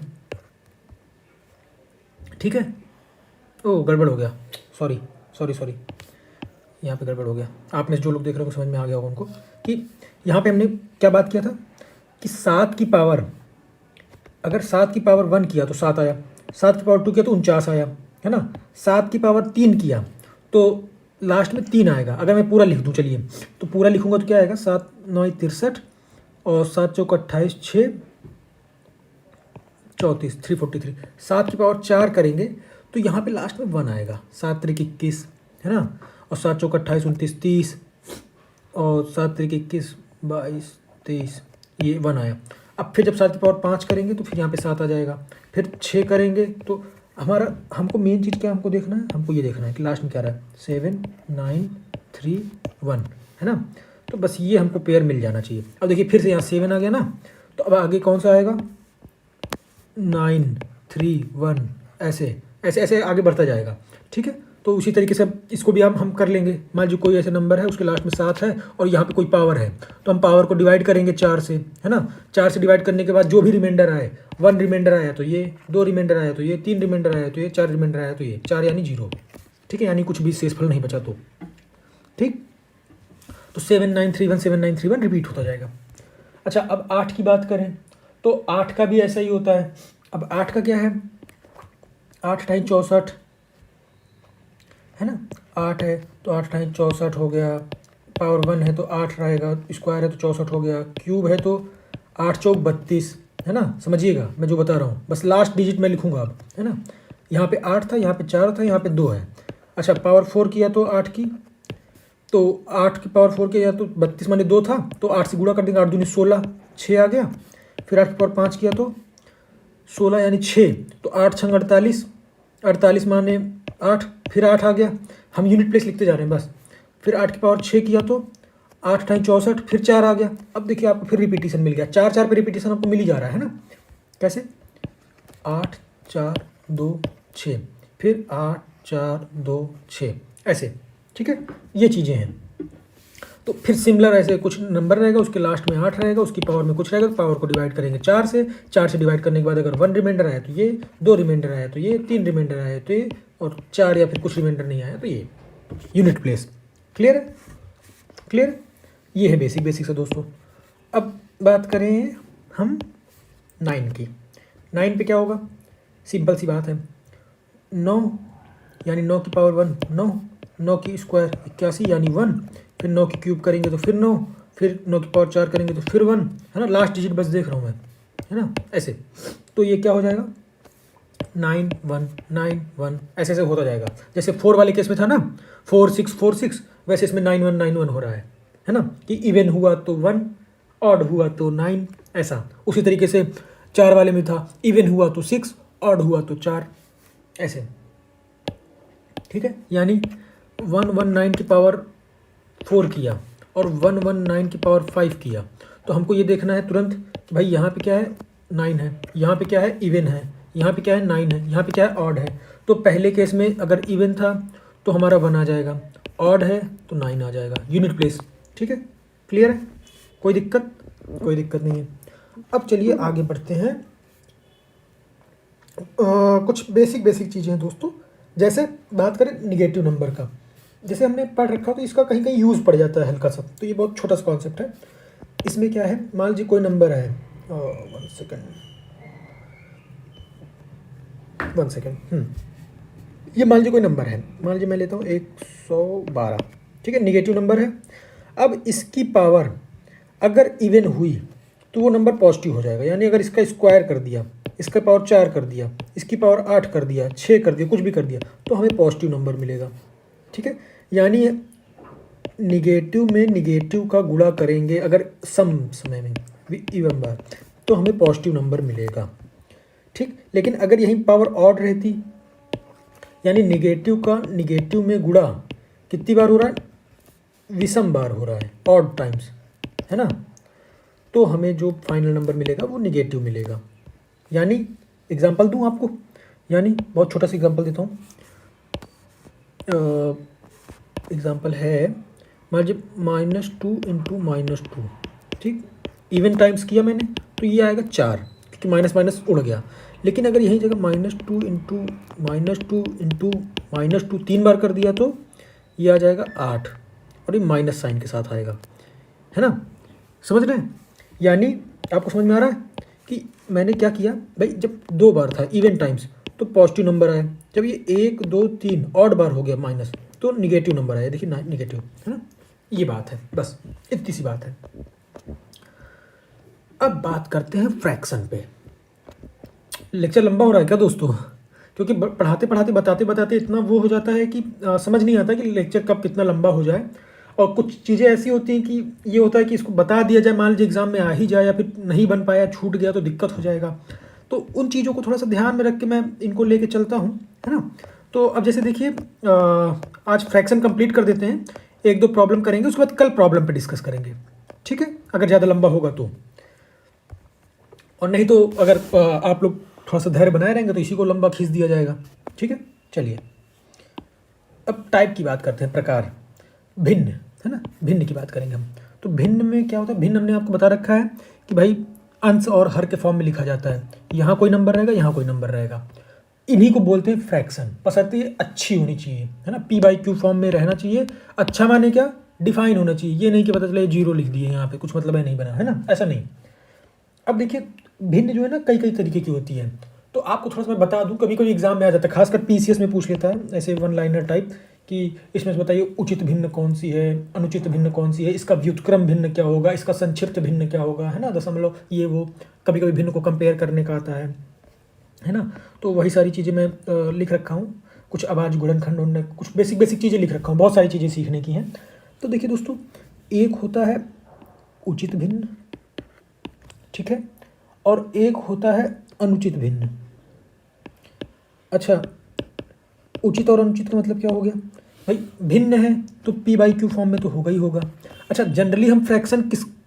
ठीक है। ओ गड़बड़ हो गया, सॉरी सॉरी सॉरी, यहाँ पे गड़बड़ हो गया। आप में से जो लोग देख रहे हो समझ में आ गया होगा उनको कि यहाँ पे हमने क्या बात किया था कि 7 की पावर, अगर 7 की पावर 1 किया तो 7 आया, 7 की पावर 2 किया तो 49 आया, है ना। 7 की पावर 3 किया तो लास्ट में 3 आएगा। अगर मैं पूरा लिख दूँ, चलिए तो पूरा लिखूंगा तो क्या आएगा, 7 9 63 और 7 चौक 28, 6 34, 343। 7 की पावर 4 करेंगे तो यहाँ पे लास्ट में 1 आएगा, 7 त्रिक 21, है ना, और 7 चौक 28, 29, 30 और 7 त्रिक 21, 22, 23, ये 1 आया। अब फिर जब 7 की पावर 5 करेंगे तो फिर यहाँ पे 7 आ जाएगा, फिर 6 करेंगे तो हमारा, हमको मेन चीज़ क्या हमको देखना है, हमको ये देखना है कि लास्ट में क्या रहा है, 7 9 3 1, है ना। तो बस ये हमको पेयर मिल जाना चाहिए। अब देखिए फिर से यहाँ 7 आ गया ना, तो अब आगे कौन सा आएगा, 9 3 1, ऐसे ऐसे ऐसे आगे बढ़ता जाएगा, ठीक है। तो उसी तरीके से इसको भी हम कर लेंगे। मान लीजिए कोई ऐसे नंबर है उसके लास्ट में 7 है और यहाँ पे कोई पावर है, तो हम पावर को डिवाइड करेंगे 4 से, है ना। 4 से डिवाइड करने के बाद जो भी रिमाइंडर आए, 1 रिमाइंडर आया तो ये, 2 रिमाइंडर आया तो ये, 3 रिमाइंडर आया तो ये, 4 रिमाइंडर आया तो ये, 4 यानी 0, ठीक है, यानी कुछ भी शेषफल नहीं बचा तो, ठीक। तो 7931 7931 रिपीट होता जाएगा। अच्छा अब 8 की बात करें तो 8 का भी ऐसा ही होता है। अब 8 का क्या है, 8 टाइम 64, है ना, 8 है तो 8 टाइम 64 हो गया, पावर 1 है तो 8 रहेगा, स्क्वायर है तो 64 हो गया, क्यूब है तो 8 चौक 32, है ना। समझिएगा मैं जो बता रहा हूँ, बस लास्ट डिजिट में लिखूँगा अब, है ना। यहाँ पे 8 था, यहाँ पे 4 था, यहाँ पे 2 है। अच्छा पावर 4 किया तो 8 की, तो 8 की पावर 4 किया तो 32 माने 2 था, तो 8 से गुणा कर देंगे, 8 दूनी 16, 6 आ गया। फिर 8 की पावर 5 किया तो 16 यानी 6, तो 8 छंग 48, 48 माने 8, फिर 8 आ गया। हम यूनिट प्लेस लिखते जा रहे हैं बस। फिर 8 की पावर 6 किया तो 8 टाइम 64, फिर 4 आ गया। अब देखिए आपको फिर रिपीटिशन मिल गया, 4 4 पे रिपीटिशन आपको मिल ही जा रहा है ना। कैसे, 8 4 2 6, फिर 8 4 2 6, ऐसे, ठीक है। ये चीज़ें हैं। तो फिर सिमिलर ऐसे कुछ नंबर रहेगा, उसके लास्ट में 8 रहेगा, उसकी पावर में कुछ रहेगा, पावर को डिवाइड करेंगे 4 से, 4 से डिवाइड करने के बाद अगर 1 रिमाइंडर आया तो ये, 2 रिमाइंडर आया तो ये, 3 रिमाइंडर आया तो ये, और 4 या फिर कुछ रिमाइंडर नहीं आया तो ये, यूनिट प्लेस। क्लियर है, क्लियर। ये है बेसिक से दोस्तों। अब बात करें हम 9 की। 9 पे क्या होगा, सिंपल सी बात है, 9 यानी 9 की पावर 1 9, 9 की स्क्वायर 81 यानी 1, फिर 9 की क्यूब करेंगे तो फिर 9, फिर 9 की पावर 4 करेंगे तो फिर 1, है ना। लास्ट डिजिट बस देख रहा हूँ मैं, है ना, ऐसे। तो ये क्या हो जाएगा, 9 1 9 1, ऐसे ऐसे होता जाएगा। जैसे 4 वाले केस में था ना 4 6 4 6, वैसे इसमें 9 1 9 1 हो रहा है ना, कि इवन हुआ तो 1, ऑड हुआ तो 9, ऐसा। उसी तरीके से 4 वाले में था, इवन हुआ तो 6, ऑड हुआ तो 4, ऐसे, ठीक है। यानी 119 की पावर 4 किया और 119 की पावर 5 किया, तो हमको ये देखना है तुरंत कि भाई यहाँ पे क्या है, 9 है, यहाँ पे क्या है, इवन है, यहाँ पे क्या है, 9 है, यहाँ पे क्या है, ऑड है। तो पहले केस में अगर इवन था तो हमारा 1 आ जाएगा, ऑड है तो 9 आ जाएगा, यूनिट प्लेस, ठीक है। क्लियर है, कोई दिक्कत, कोई दिक्कत नहीं है। अब चलिए आगे बढ़ते हैं। कुछ बेसिक चीज़ें हैं दोस्तों। जैसे बात करें निगेटिव नंबर का, जैसे हमने पढ़ रखा तो इसका कहीं कहीं यूज़ पड़ जाता है हल्का सा, तो ये बहुत छोटा सा कॉन्सेप्ट है। इसमें क्या है, मान लीजिए कोई नंबर है, 1 सेकेंड, ये मान लीजिए कोई नंबर है, मान लीजिए मैं लेता हूँ 112, ठीक है, निगेटिव नंबर है। अब इसकी पावर अगर इवन हुई तो वो नंबर पॉजिटिव हो जाएगा, यानी अगर इसका स्क्वायर कर दिया, इसका पावर 4 कर दिया, इसकी पावर 8 कर दिया, 6 कर दिया, कुछ भी कर दिया, तो हमें पॉजिटिव नंबर मिलेगा, ठीक है। यानी निगेटिव में निगेटिव का गुणा करेंगे अगर सम समय में इवन बार, तो हमें पॉजिटिव नंबर मिलेगा, ठीक। लेकिन अगर यहीं पावर ऑड रहती, यानी निगेटिव का निगेटिव में गुणा कितनी बार हो रहा है, विषम बार हो रहा है, ऑड टाइम्स, है ना, तो हमें जो फाइनल नंबर मिलेगा वो निगेटिव मिलेगा। यानी एग्जाम्पल दूँ आपको, यानी बहुत छोटा सा एग्जाम्पल देता हूँ। एग्जाम्पल है, मान लीजिए -2 × -2, ठीक, इवन टाइम्स किया मैंने तो ये आएगा 4, क्योंकि माइनस माइनस उड़ गया। लेकिन अगर यही जगह -2 × -2 3 बार कर दिया तो ये आ जाएगा 8, और ये माइनस साइन के साथ आएगा, है ना, समझ रहे हैं। यानी आपको समझ में आ रहा है कि मैंने क्या किया भाई, जब 2 बार था इवन टाइम्स तो पॉजिटिव नंबर आया, जब ये 1 2 3 ऑड बार हो गया माइनस तो निगेटिव नंबर आया, देखिए निगेटिव, है ना, ये बात है, बस इतनी सी बात है। अब बात करते हैं फ्रैक्शन पे। लेक्चर लंबा हो रहा है क्या दोस्तों? क्योंकि पढ़ाते पढ़ाते बताते बताते इतना वो हो जाता है कि समझ नहीं आता कि लेक्चर कब कितना लंबा हो जाए। और कुछ चीज़ें ऐसी होती हैं कि ये होता है कि इसको बता दिया जाए, मान लीजिए एग्ज़ाम में आ ही जाए या फिर नहीं बन पाया, छूट गया तो दिक्कत हो जाएगा। तो उन चीज़ों को थोड़ा सा ध्यान में रख के मैं इनको लेके चलता हूँ, है ना। तो अब जैसे देखिए, आज फ्रैक्शन कंप्लीट कर देते हैं, 1-2 प्रॉब्लम करेंगे, उसके बाद कल प्रॉब्लम पे डिस्कस करेंगे, ठीक है, अगर ज़्यादा लंबा होगा तो। और नहीं तो अगर आप लोग थोड़ा सा धैर्य बनाए रहेंगे तो इसी को लंबा खींच दिया जाएगा, ठीक है। चलिए अब टाइप की बात करते हैं, प्रकार, भिन्न, है ना, भिन्न की बात करेंगे हम। तो भिन्न में क्या होता है, भिन्न हमने आपको बता रखा है कि भाई अंश और हर के फॉर्म में लिखा जाता है, यहाँ कोई नंबर रहेगा, यहाँ कोई नंबर रहेगा, इन्हीं को बोलते हैं फ्रैक्शन। बशर्ते अच्छी होनी चाहिए, है ना, P/Q फॉर्म में रहना चाहिए। अच्छा माने क्या, डिफाइन होना चाहिए, ये नहीं कि पता चले 0 लिख दिए यहाँ पे, कुछ मतलब है नहीं बना, है ना, ऐसा नहीं। अब देखिए भिन्न जो है ना कई कई तरीके की होती है, तो आपको थोड़ा सा मैं बता दूं, कभी कभी एग्जाम में आ जाता है, खासकर PCS में पूछ लेता है ऐसे 1 लाइनर टाइप कि इसमें से बताइए उचित भिन्न कौन सी है, अनुचित भिन्न कौन सी है, इसका व्युत्क्रम भिन्न क्या होगा, इसका संक्षिप्त भिन्न क्या होगा, है ना, दशमलव ये वो, कभी कभी भिन्न को कंपेयर करने का आता है ना। तो वही सारी चीज़ें मैं लिख रखा हूँ, कुछ आवाज़ गुणनखंड उनने कुछ बेसिक बेसिक चीज़ें लिख रखा हूँ, बहुत सारी चीज़ें सीखने की हैं। तो देखिए दोस्तों, एक होता है उचित भिन्न, ठीक है, और एक होता है अनुचित भिन्न। अच्छा, उचित और अनुचित का मतलब क्या हो गया भाई, भिन्न है तो P/Q फॉर्म में तो होगा ही होगा। अच्छा, जनरली हम फ्रैक्शन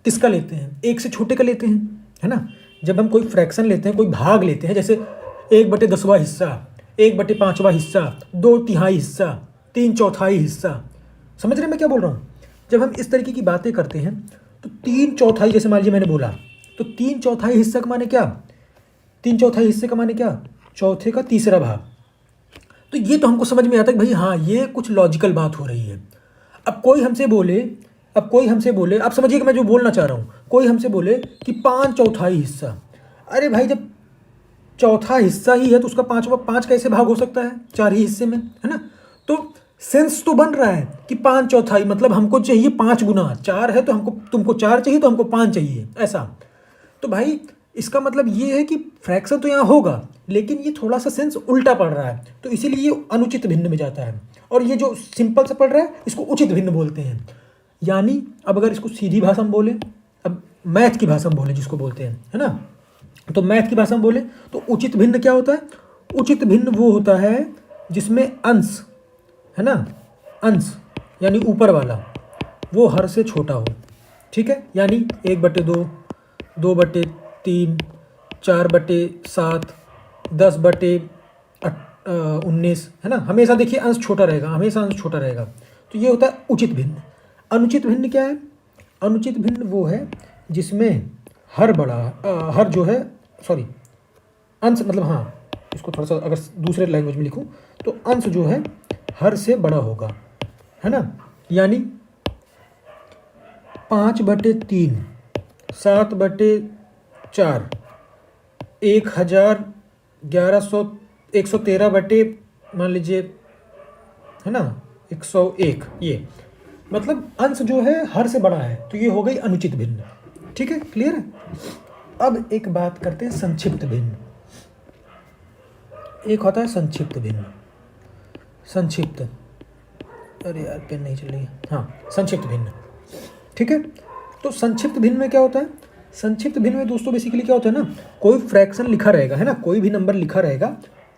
किसका लेते हैं, एक से छोटे का लेते हैं, है ना। जब हम कोई फ्रैक्शन लेते हैं, कोई भाग लेते हैं, जैसे 1/10वां हिस्सा, 1/5वां हिस्सा, 2/3 हिस्सा, 3/4 हिस्सा, समझ रहे हैं मैं क्या बोल रहा हूँ। जब हम इस तरीके की बातें करते हैं तो 3/4, जैसे मान लीजिए मैंने बोला, तो 3/4 हिस्सा का माने क्या, 3/4 हिस्से का माने क्या, चौथे का तीसरा भाग। तो ये तो हमको समझ में आता है कि भाई हाँ ये कुछ लॉजिकल बात हो रही है। अब कोई हमसे बोले, आप समझिए कि मैं जो बोलना चाह रहा हूँ, कोई हमसे बोले कि 5/4 हिस्सा, अरे भाई जब चौथा हिस्सा ही है तो उसका 5 कैसे भाग हो सकता है, 4 ही हिस्से में, है ना। तो सेंस तो बन रहा है कि 5/4 मतलब हमको चाहिए 5 गुना 4 है, तो तुमको 4 चाहिए तो हमको 5 चाहिए, ऐसा। तो भाई इसका मतलब ये है कि फ्रैक्शन तो यहाँ होगा, लेकिन ये थोड़ा सा सेंस उल्टा पड़ रहा है, तो इसीलिए ये अनुचित भिन्न में जाता है। और ये जो सिंपल से पढ़ रहा है इसको उचित भिन्न बोलते हैं। यानी अब अगर इसको सीधी भाषा में बोले, अब मैथ की भाषा में बोले जिसको बोलते हैं, है ना, तो मैथ की भाषा में बोले तो उचित भिन्न क्या होता है, उचित भिन्न वो होता है जिसमें अंश, है ना, अंश यानी ऊपर वाला वो हर से छोटा हो, ठीक है। यानी 1/2, 2/3, 4/7, 10/19, है ना, हमेशा देखिए अंश छोटा रहेगा, हमेशा अंश छोटा रहेगा। तो ये होता है उचित भिन्न। अनुचित भिन्न क्या है, अनुचित भिन्न वो है जिसमें हर हर जो है, सॉरी, अंश मतलब, हाँ इसको थोड़ा सा अगर दूसरे लैंग्वेज में लिखूं तो अंश जो है हर से बड़ा होगा, है ना। यानी 5/3, 7/4, 113 बटे मान लीजिए, है ना, 101, ये मतलब अंश जो है हर से बड़ा है, तो ये हो गई अनुचित भिन्न, ठीक है, क्लियर है। अब एक बात करते हैं संक्षिप्त भिन्न। एक होता है संक्षिप्त भिन्न, संक्षिप्त, अरे यार पेन नहीं चल रही है, हाँ संक्षिप्त भिन्न, ठीक है। तो संक्षिप्त भिन्न में क्या होता है, संक्षिप्त भिन्न में दोस्तों बेसिकली क्या होता है ना, कोई फ्रैक्शन लिखा रहेगा, है ना, कोई भी नंबर लिखा रहेगा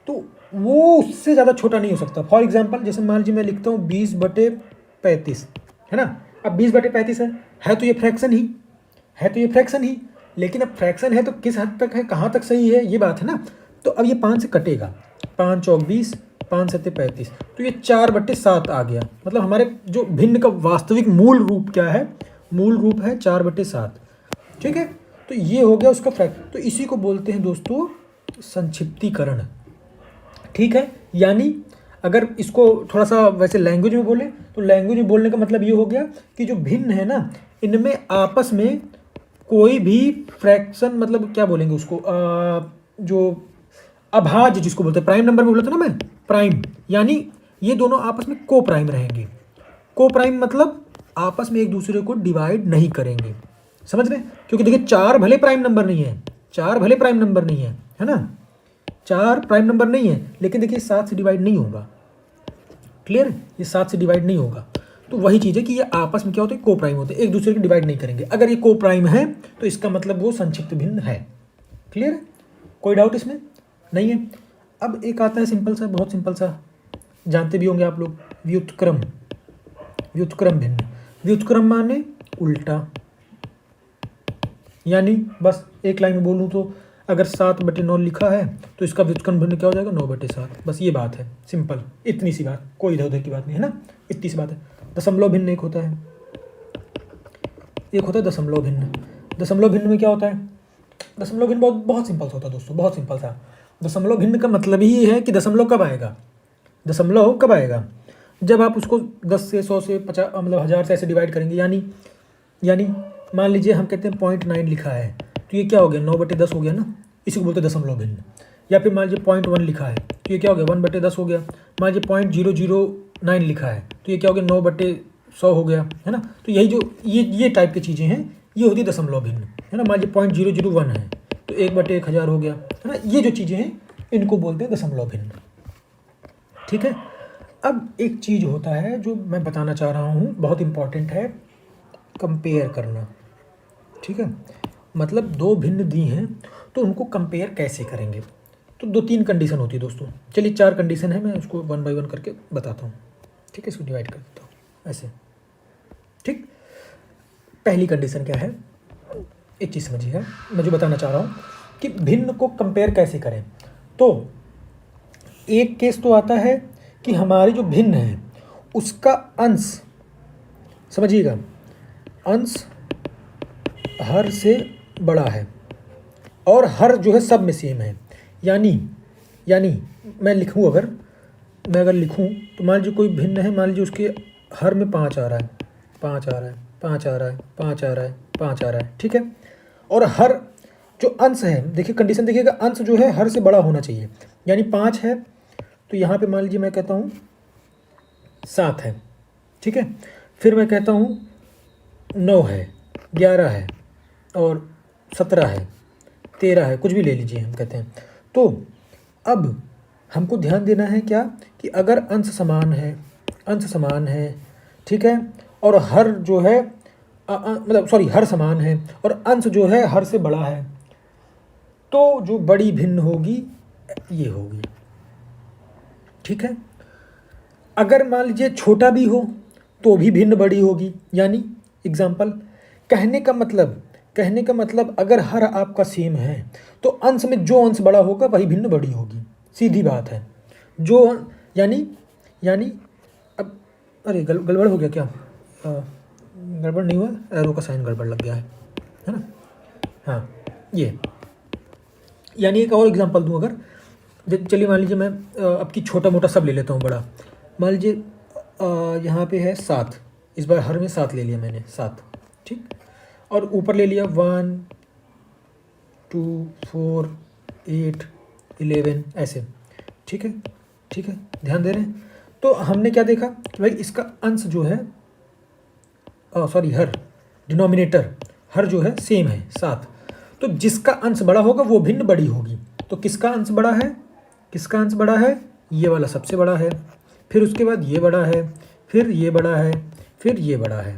तो वो उससे ज़्यादा छोटा नहीं हो सकता। फॉर एग्जांपल जैसे मान लीजिए मैं लिखता हूँ 20/35, है ना। अब 20/35 है तो ये फ्रैक्शन ही है, तो ये फ्रैक्शन ही, लेकिन अब फ्रैक्शन है तो किस हद तक है, कहाँ तक सही है, ये बात है ना। तो तो अब ये 5 से कटेगा, 5 चौक 20, 5 सत्ते 35, तो ये 4/7 आ गया। मतलब हमारे जो भिन्न का वास्तविक मूल रूप क्या है, मूल रूप है 4/7। ठीक है, तो ये हो गया उसका फैक्ट। तो इसी को बोलते हैं दोस्तों संक्षिप्तीकरण। ठीक है, यानी अगर इसको थोड़ा सा वैसे लैंग्वेज में बोले तो लैंग्वेज में बोलने का मतलब ये हो गया कि जो भिन्न है ना, इनमें आपस में कोई भी फ्रैक्शन, मतलब क्या बोलेंगे उसको, जो अभाज्य जिसको बोलते हैं, प्राइम नंबर में बोला था ना मैं, प्राइम, यानी ये दोनों आपस में को प्राइम रहेंगे। को प्राइम मतलब आपस में एक दूसरे को डिवाइड नहीं करेंगे, समझ रहे हैं? क्योंकि देखिए 4 भले प्राइम नंबर नहीं है, 4 भले प्राइम नंबर नहीं है ना, 4 प्राइम नंबर नहीं है, लेकिन देखिए 7 से डिवाइड नहीं होगा। क्लियर है? ये 7 से डिवाइड नहीं होगा। तो वही चीज़ है कि ये आपस में क्या होते हैं, को प्राइम होते हैं, एक दूसरे को डिवाइड नहीं करेंगे। अगर ये को प्राइम है तो इसका मतलब वो संक्षिप्त भिन्न है। क्लियर है? कोई डाउट इसमें नहीं है? अब एक आता है सिंपल सा, बहुत सिंपल सा, जानते भी होंगे आप लोग, व्युत्क्रम। व्युत्क्रम भिन्न, व्युत्क्रम माने उल्टा, यानी बस एक लाइन में बोलूँ तो अगर 7/9 लिखा है तो इसका व्युत्क्रम भिन्न क्या हो जाएगा, 9/7। बस ये बात है, सिंपल, इतनी सी बात, कोई इधर उधर की बात नहीं है ना, इतनी सी बात है। दशमलव भिन्न एक होता है, एक होता है दशमलव भिन्न। दशमलव भिन्न में क्या होता है? दशमलव भिन्न बहुत बहुत सिंपल सा होता है दोस्तों, बहुत सिंपल सा। दशमलव भिन्न का मतलब ही है कि दशमलव कब आएगा, दशमलव कब आएगा, जब आप उसको 10 से 100 से 50 मतलब 1000 से ऐसे डिवाइड करेंगे। यानी मान लीजिए हम कहते हैं 0.9 लिखा है तो ये क्या हो गया, 9/10 हो गया ना, इसी को बोलते हैं दशमलव भिन्न। या फिर मान लीजिए 0.1 लिखा है तो ये क्या हो गया, 1/10 हो गया। मान लीजिए 0.009 लिखा है तो ये क्या हो गया, 9/100 हो गया, है ना। तो यही जो ये टाइप की चीज़ें हैं ये होती है दशमलव भिन्न, है ना। मान लीजिए 0.001 है तो 1/1000 हो गया, है ना। ये जो चीज़ें हैं इनको बोलते हैं दशमलव भिन्न। ठीक है, अब एक चीज़ होता है जो मैं बताना चाह रहा हूँ, बहुत इंपॉर्टेंट है, कंपेयर करना। ठीक है, मतलब दो भिन्न दी हैं तो उनको कंपेयर कैसे करेंगे। तो 2-3 कंडीशन होती है दोस्तों, चलिए 4 कंडीशन है, मैं उसको 1 बाय 1 करके बताता हूँ। ठीक है, इसको डिवाइड कर देता हूँ ऐसे। ठीक, पहली कंडीशन क्या है, एक चीज़ समझिएगा, मैं जो बताना चाह रहा हूँ कि भिन्न को कंपेयर कैसे करें। तो एक केस तो आता है कि हमारी जो भिन्न है उसका अंश, समझिएगा, अंश हर से बड़ा है और हर जो है सब में सेम है। यानी मैं अगर लिखूं तो मान लीजिए कोई भिन्न है, मान लीजिए उसके हर में 5 आ रहा है, 5 आ रहा है, 5 आ रहा है, 5 आ रहा है, 5 आ रहा है। ठीक है, और हर जो अंश है, देखिए कंडीशन देखिएगा, अंश जो है हर से बड़ा होना चाहिए। यानी 5 है तो यहाँ पे मान लीजिए मैं कहता हूँ 7 है। ठीक है, फिर मैं कहता हूँ 9 है, 11 है और 17 है, 13 है, कुछ भी ले लीजिए हम कहते हैं। तो अब हमको ध्यान देना है क्या, कि अगर अंश समान है, ठीक है, और हर जो है हर समान है और अंश जो है हर से बड़ा है, तो जो बड़ी भिन्न होगी ये होगी। ठीक है, अगर मान लीजिए छोटा भी हो तो भी भिन्न बड़ी होगी। यानी एग्जाम्पल, कहने का मतलब अगर हर आपका सेम है तो अंश में जो अंश बड़ा होगा वही भिन्न बड़ी होगी, सीधी बात है। जो यानी अब अरे गड़बड़ हो गया क्या, गड़बड़ नहीं हुआ, एरो का साइन गड़बड़ लग गया है ना। हाँ, ये यानी एक और एग्जांपल दूँ, अगर चलिए मान लीजिए मैं अब की छोटा मोटा सब ले लेता हूँ बड़ा। मान लीजिए यहाँ पे है 7, इस बार हर में 7 ले लिया मैंने, 7। ठीक, और ऊपर ले लिया 1 2 4 8 11 ऐसे। ठीक है, ध्यान दे रहे हैं। तो हमने क्या देखा कि भाई इसका अंश जो है हर, डिनोमिनेटर हर जो है सेम है 7, तो जिसका अंश बड़ा होगा वो भिन्न बड़ी होगी। तो किसका अंश बड़ा है, ये वाला सबसे बड़ा है, फिर उसके बाद ये बड़ा है, फिर ये बड़ा है, फिर ये बड़ा है।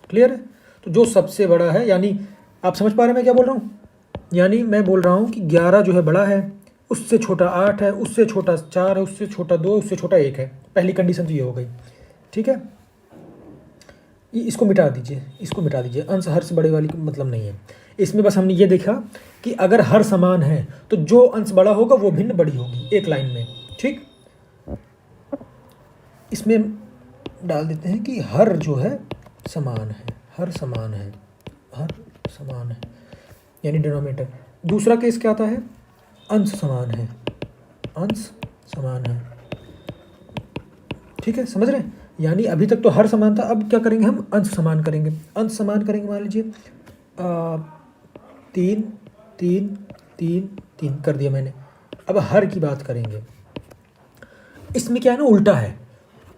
क्लियर है? तो जो सबसे बड़ा है, यानी आप समझ पा रहे हैं मैं क्या बोल रहा हूँ। यानी मैं बोल रहा हूँ कि 11 जो है बड़ा है, उससे छोटा 8 है, उससे छोटा 4 है, उससे छोटा 2, उससे छोटा 1 है। पहली कंडीशन तो ये हो गई। ठीक है, इसको मिटा दीजिए, इसको मिटा दीजिए, अंश हर से बड़े वाली का मतलब नहीं है। इसमें बस हमने ये देखा कि अगर हर समान है तो जो अंश बड़ा होगा वो भिन्न बड़ी होगी, एक लाइन में। ठीक, इसमें डाल देते हैं कि हर जो है समान है, हर समान है, हर समान है, यानी डिनोमिनेटर। दूसरा केस क्या आता है, अंश समान है, अंश समान है। ठीक है, समझ रहे हैं? यानी अभी तक तो हर समान था, अब क्या करेंगे हम, अंश समान करेंगे। अंश समान करेंगे, मान लीजिए 3 3 3 3 कर दिया मैंने। अब हर की बात करेंगे, इसमें क्या है ना, उल्टा है।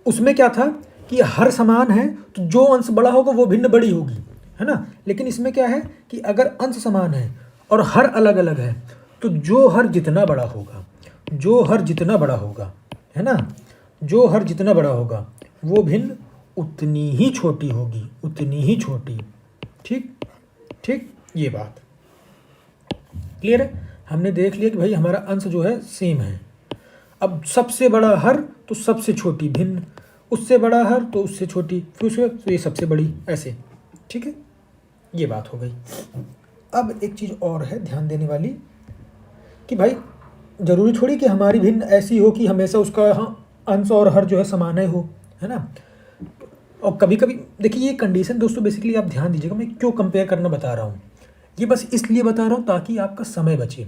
उसमें क्या था कि हर समान है तो जो अंश बड़ा होगा वो भिन्न बड़ी होगी, है ना। लेकिन इसमें क्या है कि अगर अंश समान है और हर अलग अलग है तो जो हर जितना बड़ा होगा, जो हर जितना बड़ा होगा, है ना, जो हर जितना बड़ा होगा वो भिन्न उतनी ही छोटी होगी, उतनी ही छोटी। ठीक ठीक, ये बात क्लियर है। हमने देख लिया कि भाई हमारा अंश जो है सेम है। अब सबसे बड़ा हर तो सबसे छोटी भिन्न, उससे बड़ा हर तो उससे छोटी, फिर उससे तो ये सबसे बड़ी, ऐसे। ठीक है, ये बात हो गई। अब एक चीज़ और है ध्यान देने वाली कि भाई ज़रूरी थोड़ी कि हमारी भिन्न ऐसी हो कि हमेशा उसका अंश और हर जो है समान ही हो, है ना। और कभी कभी देखिए, ये कंडीशन दोस्तों बेसिकली आप ध्यान दीजिएगा, मैं क्यों कंपेयर करना बता रहा हूँ। ये बस इसलिए बता रहा हूँ ताकि आपका समय बचे,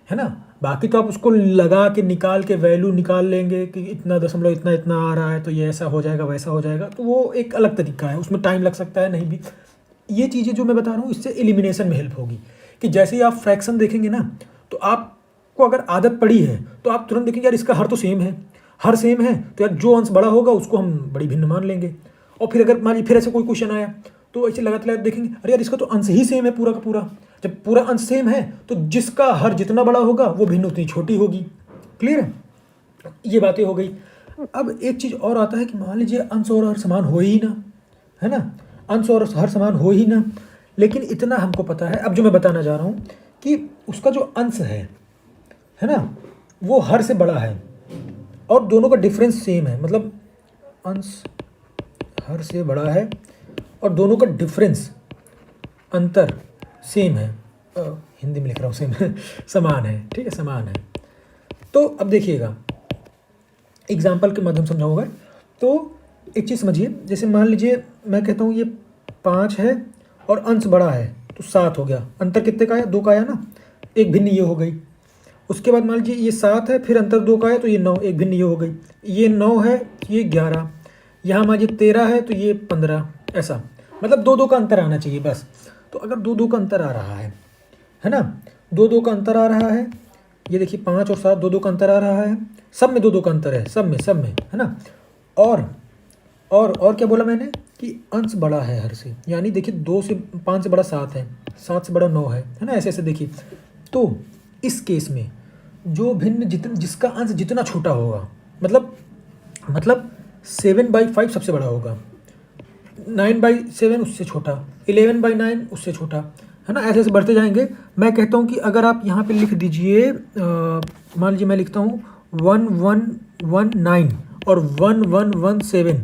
है ना। बाकी तो आप उसको लगा के निकाल के वैल्यू निकाल लेंगे कि इतना दशमलव इतना इतना आ रहा है तो ये ऐसा हो जाएगा वैसा हो जाएगा, तो वो एक अलग तरीका है, उसमें टाइम लग सकता है, नहीं भी। ये चीज़ें जो मैं बता रहा हूँ इससे एलिमिनेशन में हेल्प होगी कि जैसे ही आप फ्रैक्शन देखेंगे ना, तो आपको अगर आदत पड़ी है तो आप तुरंत देखेंगे यार इसका हर तो सेम है, हर सेम है तो यार जो अंश बड़ा होगा उसको हम बड़ी भिन्न मान लेंगे। और फिर अगर मान लीजिए फिर ऐसे कोई क्वेश्चन आया तो ऐसे लगाते लगाते देखेंगे अरे यार इसका तो अंश ही सेम है पूरा का पूरा। जब पूरा अंश सेम है तो जिसका हर जितना बड़ा होगा वो भिन्न उतनी छोटी होगी। क्लियर है, ये बातें हो गई। अब एक चीज़ और आता है कि मान लीजिए अंश और हर समान हो ही ना, है ना, अंश और हर समान हो ही ना, लेकिन इतना हमको पता है अब जो मैं बताना जा रहा हूँ कि उसका जो अंश है ना, वो हर से बड़ा है और दोनों का डिफरेंस सेम है, मतलब अंश हर से बड़ा है और दोनों का डिफरेंस, अंतर सेम है। हिंदी में लिख रहा हूँ सेम समान है। ठीक है, समान है। तो अब देखिएगा एग्जाम्पल के माध्यम समझाऊंगा। तो एक चीज़ समझिए, जैसे मान लीजिए मैं कहता हूँ ये 5 है और अंश बड़ा है तो 7 हो गया। अंतर कितने का है, 2 का आया ना, एक भिन्न ये हो गई। उसके बाद मान लीजिए ये 7 है, फिर अंतर 2 का है तो ये 9, एक भिन्न ये हो गई। ये 9 है, ये 11, यहाँ मान लीजिए 13 है तो ये 15, ऐसा। मतलब 2 का अंतर आना चाहिए बस। तो अगर 2 का अंतर आ रहा है ना, 2 का अंतर आ रहा है, ये देखिए 5 और 7 2 का अंतर आ रहा है, सब में 2 का अंतर है, सब में, है ना। और क्या बोला मैंने कि अंश बड़ा है हर से, यानी देखिए 2 से 5 से बड़ा 7 है, 7 से बड़ा 9 है ना, ऐसे ऐसे देखिए। तो इस केस में जो भिन्न जिसका अंश जितना छोटा होगा, मतलब 7/5 सबसे बड़ा होगा, 9/7 उससे छोटा, 11/9 उससे छोटा, है ना, ऐसे ऐसे बढ़ते जाएंगे। मैं कहता हूँ कि अगर आप यहाँ पे लिख दीजिए, मान लीजिए मैं लिखता हूँ 1119 और 1117,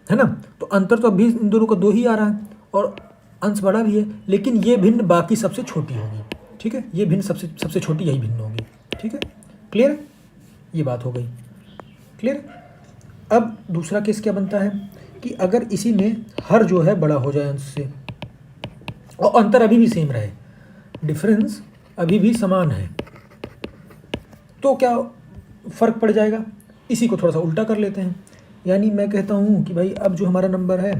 है ना, तो अंतर तो अभी इन दोनों का 2 ही आ रहा है और अंश बड़ा भी है, लेकिन ये भिन्न बाकी सबसे छोटी होगी। ठीक है, ये भिन्न सबसे छोटी यही भिन्न होगी। ठीक है, क्लियर है, ये बात हो गई। क्लियर। अब दूसरा केस क्या बनता है कि अगर इसी में हर जो है बड़ा हो जाए अंश से और अंतर अभी भी सेम रहे, डिफरेंस अभी भी समान है, तो क्या फ़र्क पड़ जाएगा। इसी को थोड़ा सा उल्टा कर लेते हैं, यानी मैं कहता हूँ कि भाई अब जो हमारा नंबर है,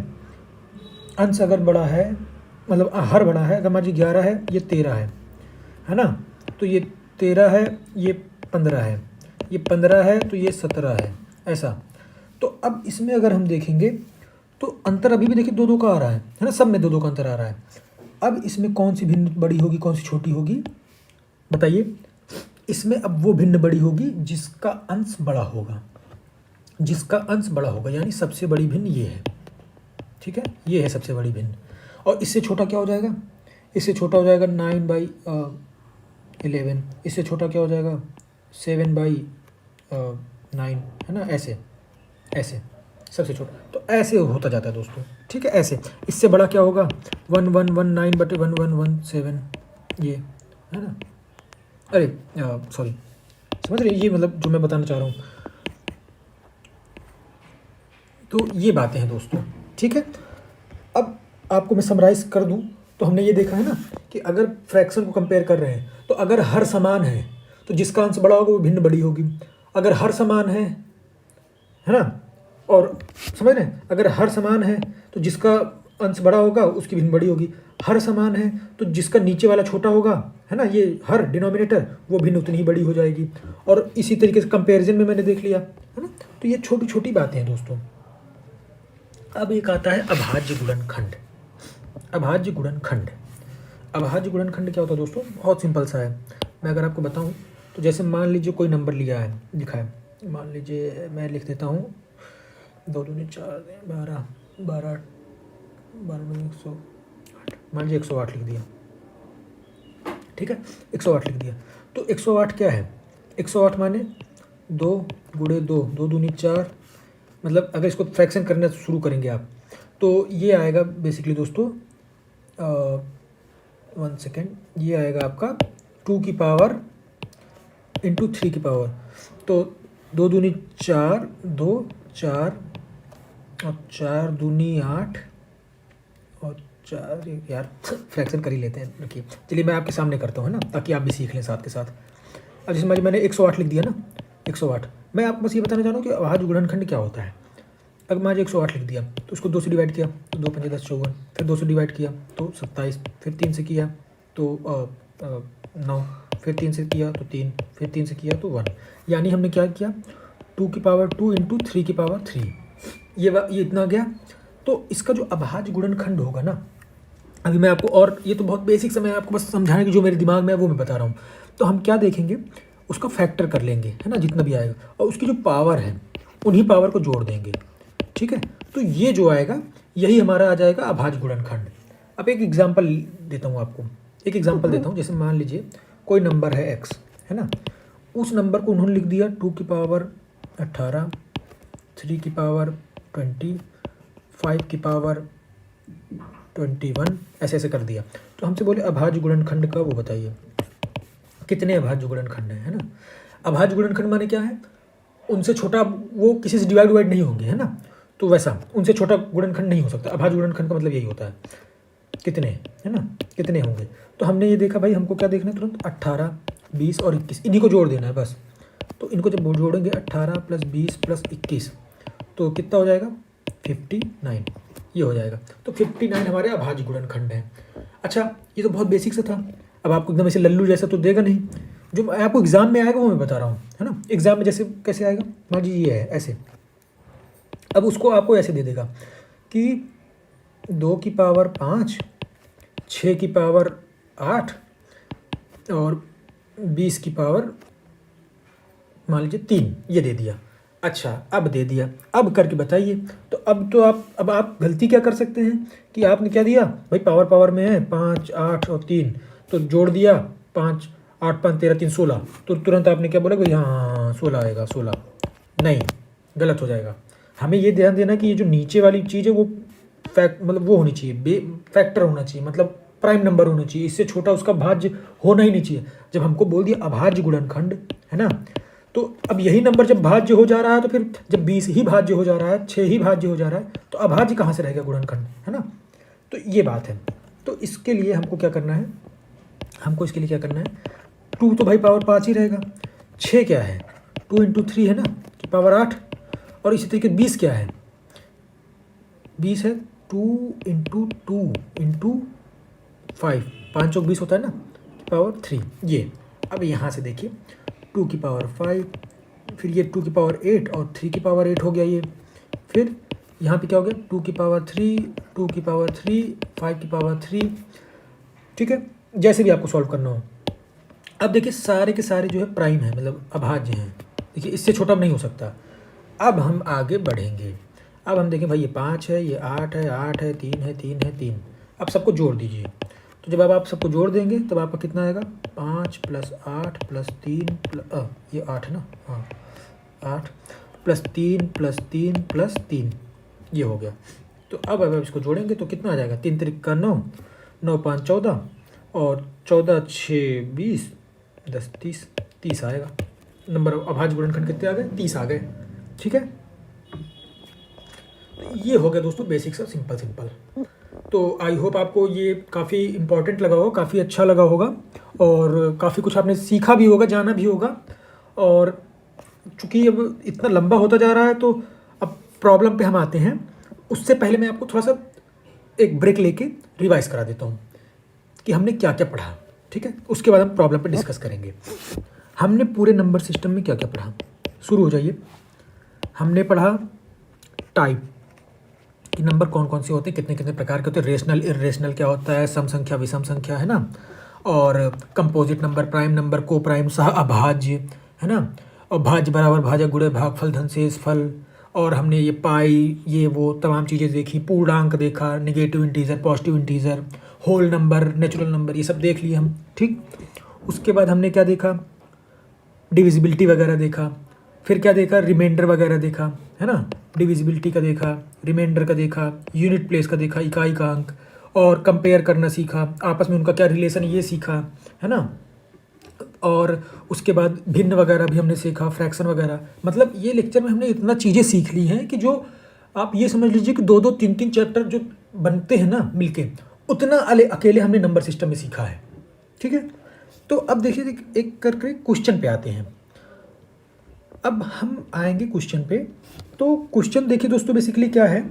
अंश अगर बड़ा है, मतलब हर बड़ा है, अगर मान लीजिए 11 है, ये 13 है ना, तो ये 13 है, ये 15 है, ये 15 है तो ये 17 है, ऐसा। तो अब इसमें अगर हम देखेंगे तो अंतर अभी भी देखिए 2 का आ रहा है ना, सब में 2 का अंतर आ रहा है। अब इसमें कौन सी भिन्न बड़ी होगी, कौन सी छोटी होगी, बताइए। इसमें अब वो भिन्न बड़ी होगी जिसका अंश बड़ा होगा, जिसका अंश बड़ा होगा, यानी सबसे बड़ी भिन्न ये है। ठीक है, ये है सबसे बड़ी भिन्न। और इससे छोटा क्या हो जाएगा, इससे छोटा हो जाएगा 9/11, इससे छोटा क्या हो जाएगा 7/9, है ना, ऐसे ऐसे। सबसे छोटा। तो ऐसे होता जाता है दोस्तों, ठीक है। ऐसे इससे बड़ा क्या होगा 1119/1117, ये है ना। अरे सॉरी, समझ रहे ये मतलब जो मैं बताना चाह रहा हूँ। तो ये बातें हैं दोस्तों, ठीक है। अब आपको मैं समराइज कर दूं तो हमने ये देखा है ना कि अगर फ्रैक्शन को कंपेयर कर रहे हैं तो अगर हर समान है तो जिसका अंश बड़ा होगा वो भिन्न बड़ी होगी। अगर हर समान है ना, और समझ रहे हैं, अगर हर समान है तो जिसका अंश बड़ा होगा उसकी भिन्न बड़ी होगी। हर समान है तो जिसका नीचे वाला छोटा होगा, है ना, ये हर डिनोमिनेटर, वो भिन्न उतनी ही बड़ी हो जाएगी। और इसी तरीके से कंपेरिजन में मैंने देख लिया, है ना। तो ये छोटी छोटी बातें हैं दोस्तों। अब एक आता है अभाज्य गुणनखंड। अभाज्य गुणनखंड, अभाज्य गुणनखंड क्या होता है दोस्तों? बहुत सिंपल सा है। मैं अगर आपको बताऊं तो जैसे मान लीजिए कोई नंबर लिया है, लिखा है, मान लीजिए मैं लिख देता हूँ 2 दूनी 4 12 12 12 108, मान लीजिए 108 लिख दिया, ठीक है, 108 लिख दिया। तो 108 क्या है? 108 माने 2 गुणे 2, 2 दूनी 4, मतलब अगर इसको फ्रैक्शन करना शुरू करेंगे आप तो ये आएगा बेसिकली दोस्तों 1 सेकेंड, ये आएगा आपका 2 की पावर इंटू 3 की पावर। तो 2 दूनी 4, 2 4 और 4 दूनी 8 और 4, यार फ्रैक्शन कर ही लेते हैं, रखिए। चलिए मैं आपके सामने करता हूँ, है ना, ताकि आप भी सीख लें साथ के साथ। अब जैसे मैंने 108 लिख दिया ना, 108, मैं आपको बस ये बताना चाह रहा हूँ कि अभाज्य गुणनखंड क्या होता है। अगर मैं 108 लिख दिया तो उसको 2 से डिवाइड किया तो 2 पंजे 10 54, फिर 2 से डिवाइड किया तो 27, फिर 3 से किया तो 9, फिर 3 से किया तो 3, फिर 3 से किया तो 1। यानी हमने क्या किया 2 की पावर 2 इंटू 3 की पावर 3, ये इतना गया। तो इसका जो अभाज्य गुणनखंड होगा ना, अभी मैं आपको, और ये तो बहुत बेसिक से मैं आपको बस समझाने की जो मेरे दिमाग में है वो मैं बता रहा हूँ। तो हम क्या देखेंगे, उसका फैक्टर कर लेंगे, है ना, जितना भी आएगा, और उसकी जो पावर है उन्हीं पावर को जोड़ देंगे, ठीक है। तो ये जो आएगा यही हमारा आ जाएगा अभाज्य गुणनखंड। अब एक एग्जांपल देता हूँ आपको, एक एग्जांपल देता हूँ। जैसे मान लीजिए कोई नंबर है x, है ना, उस नंबर को उन्होंने लिख दिया 2 की पावर 18, 3 की पावर 20, 5 की पावर 21, ऐसे ऐसे कर दिया। तो हमसे बोले अभाज्य गुणनखंड का वो बताइए, कितने अभाज्य गुणनखंड है ना। अभाज्य गुणनखंड माने क्या है, उनसे छोटा वो किसी से डिवाइड नहीं होंगे, है ना। तो वैसा उनसे छोटा गुणनखंड नहीं हो सकता। अभाज्य गुणनखंड का मतलब यही होता है, कितने, है ना, कितने होंगे। तो हमने ये देखा भाई, हमको क्या देखना है तुरंत, 18, 20 और 21, इन्हीं को जोड़ देना है बस। तो इनको जब जोड़ेंगे 18 + 20 + 21 तो कितना हो जाएगा 59, ये हो जाएगा। तो 59 हमारे अभाज्य गुणनखंड है। अच्छा, ये तो बहुत बेसिक सा था। अब आपको एकदम ऐसे लल्लू जैसा तो देगा नहीं, जो आपको एग्जाम में आएगा वो मैं बता रहा हूँ, है ना। एग्जाम में जैसे कैसे आएगा, मान लीजिए ये है ऐसे, अब उसको आपको ऐसे दे देगा कि 2 की पावर 5, 6 की पावर 8 और 20 की पावर मान लीजिए 3, ये दे दिया। अच्छा, अब दे दिया, अब करके बताइए। तो अब आप गलती क्या कर सकते हैं कि आपने क्या दिया भाई, पावर पावर में है 5, 8 और 3, तो जोड़ दिया 5, 8 5 13 3 16, तो तुरंत आपने क्या बोला भाई, हाँ 16 आएगा, 16 नहीं, गलत हो जाएगा। हमें ये ध्यान देना कि ये जो नीचे वाली चीज़ है वो मतलब वो होनी चाहिए, फैक्टर होना चाहिए, मतलब प्राइम नंबर होना चाहिए, इससे छोटा उसका भाज्य होना ही नहीं चाहिए। जब हमको बोल दिया अभाज्य गुणनखंड, है ना, तो अब यही नंबर जब भाज्य हो जा रहा है तो फिर जब 20 ही भाज्य हो जा रहा है, 6 ही भाज्य हो जा रहा है, तो अभाज्य कहाँ से रहेगा गुणनखंड, है ना। तो ये बात है। तो इसके लिए हमको क्या करना है, हमको इसके लिए क्या करना है, 2 तो भाई पावर 5 ही रहेगा, 6 क्या है 2 इंटू 3 है ना, की पावर 8, और इसी तरीके 20 क्या है, 20 है 2 इंटू 2 इंटू 5, 5 और 20 होता है ना, पावर 3, ये। अब यहाँ से देखिए 2 की पावर 5, फिर ये 2 की पावर 8 और 3 की पावर 8 हो गया ये, फिर यहाँ पे क्या हो गया 2 की पावर 3, 2 की पावर 3, 5 की पावर 3, ठीक है, जैसे भी आपको सॉल्व करना हो। अब देखिए सारे के सारे जो है प्राइम है, मतलब अभाज्य हैं, देखिए इससे छोटा नहीं हो सकता। अब हम आगे बढ़ेंगे, अब हम देखें भाई ये 5 है, ये 8 है, 8 है, 3 है, 3 है, 3, अब सबको जोड़ दीजिए। तो जब आप सबको जोड़ देंगे तब आपका कितना आएगा, 5 + 8 + 3 ये 8 है ना, हाँ 8, +3 ये हो गया। तो अब इसको जोड़ेंगे तो कितना आ जाएगा, 3 त्रिक का 9, 9 5 14 और 14 6 20 10 30 आएगा। नंबर अभाज्य गुणनखंड कितने आ गए, 30 आ गए। ठीक है, ये हो गया दोस्तों बेसिक्स और सिंपल। तो आई होप आपको ये काफ़ी इंपॉर्टेंट लगा होगा, काफ़ी अच्छा लगा होगा और काफ़ी कुछ आपने सीखा भी होगा, जाना भी होगा। और चूँकि अब इतना लंबा होता जा रहा है तो अब प्रॉब्लम पे हम आते हैं। उससे पहले मैं आपको थोड़ा सा एक ब्रेक लेके रिवाइज करा देता हूँ कि हमने क्या क्या पढ़ा। ठीक है, उसके बाद हम प्रॉब्लम पे डिस्कस करेंगे। हमने पूरे नंबर सिस्टम में क्या क्या पढ़ा, शुरू हो जाइए। हमने पढ़ा टाइप कि नंबर कौन कौन से होते हैं, कितने कितने प्रकार के होते हैं, रेशनल इरेशनल क्या होता है, सम संख्या विषम संख्या, है ना, और कंपोजिट नंबर, प्राइम नंबर, को प्राइम, सह अभाज्य, है ना, और भाज्य बराबर भाजक गुणे भागफल धनशेष फल। और हमने ये पाई, ये वो तमाम चीज़ें देखी, पूर्णांक देखा, negative integer, positive integer, whole number, natural number, ये सब देख लिए हम। ठीक, उसके बाद हमने क्या देखा, डिविजिबिलिटी वगैरह देखा। फिर क्या देखा, रिमाइंडर वगैरह देखा, है ना, डिविजिबिलिटी का देखा, रिमाइंडर का देखा, यूनिट प्लेस का देखा, इकाई का अंक, और कंपेयर करना सीखा, आपस में उनका क्या रिलेशन ये सीखा, है ना। और उसके बाद भिन्न वगैरह भी हमने सीखा, फ्रैक्शन वगैरह। मतलब ये लेक्चर में हमने इतना चीज़ें सीख ली हैं कि जो आप ये समझ लीजिए कि 2-2 3-3 चैप्टर जो बनते हैं ना मिलके, उतना अकेले हमने नंबर सिस्टम में सीखा है। ठीक है, तो अब देखिए एक करके क्वेश्चन पे आते हैं। अब हम आएंगे क्वेश्चन पे। तो क्वेश्चन देखिए दोस्तों बेसिकली क्या है,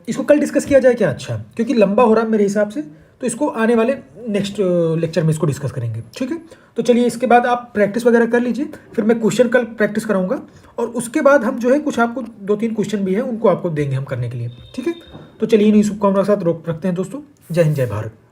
इसको कल डिस्कस किया जाए क्या, अच्छा क्योंकि लंबा हो रहा है मेरे हिसाब से, तो इसको आने वाले नेक्स्ट लेक्चर में इसको डिस्कस करेंगे। ठीक है, तो चलिए इसके बाद आप प्रैक्टिस वगैरह कर लीजिए, फिर मैं क्वेश्चन कल प्रैक्टिस कराऊंगा और उसके बाद हम जो है कुछ आपको 2-3 क्वेश्चन भी है उनको आपको देंगे हम करने के लिए। ठीक है, तो चलिए इन शुभकामनाओं के साथ रोक रखते हैं दोस्तों। जय हिंद, जय भारत।